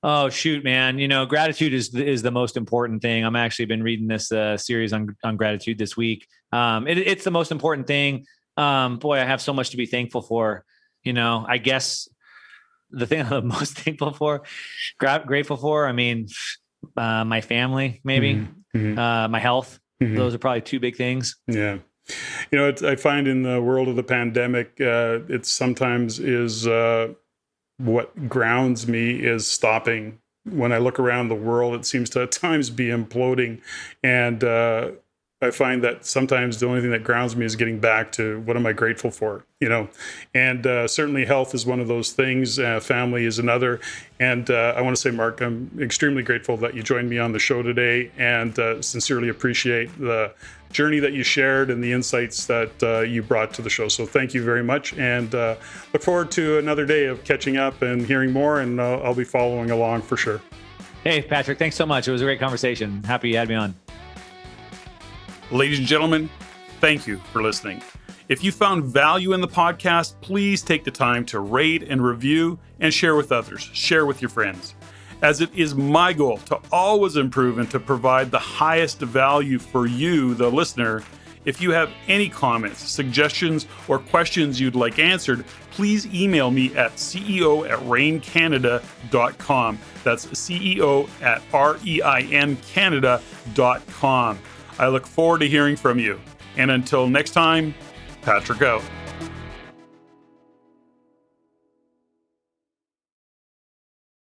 Oh shoot, man! Gratitude is the most important thing. I'm actually been reading this series on gratitude this week. It's the most important thing. Boy, I have so much to be thankful for. I guess the thing I'm most thankful for, grateful for. I mean, my family, maybe, my health. Those are probably two big things. Yeah. I find in the world of the pandemic, it sometimes is what grounds me is stopping. When I look around the world, it seems to at times be imploding. And I find that sometimes the only thing that grounds me is getting back to what am I grateful for, And certainly health is one of those things. Family is another. And I want to say, Mark, I'm extremely grateful that you joined me on the show today, and sincerely appreciate the journey that you shared and the insights that you brought to the show. So thank you very much, and look forward to another day of catching up and hearing more, and I'll be following along for sure. Hey, Patrick, thanks so much. It was a great conversation. Happy you had me on. Ladies and gentlemen, thank you for listening. If you found value in the podcast, please take the time to rate and review and share with others. Share with your friends. As it is my goal to always improve and to provide the highest value for you, the listener. If you have any comments, suggestions, or questions you'd like answered, please email me at ceo@reincanada.com. That's ceo@reincanada.com. I look forward to hearing from you. And until next time, Patrick out.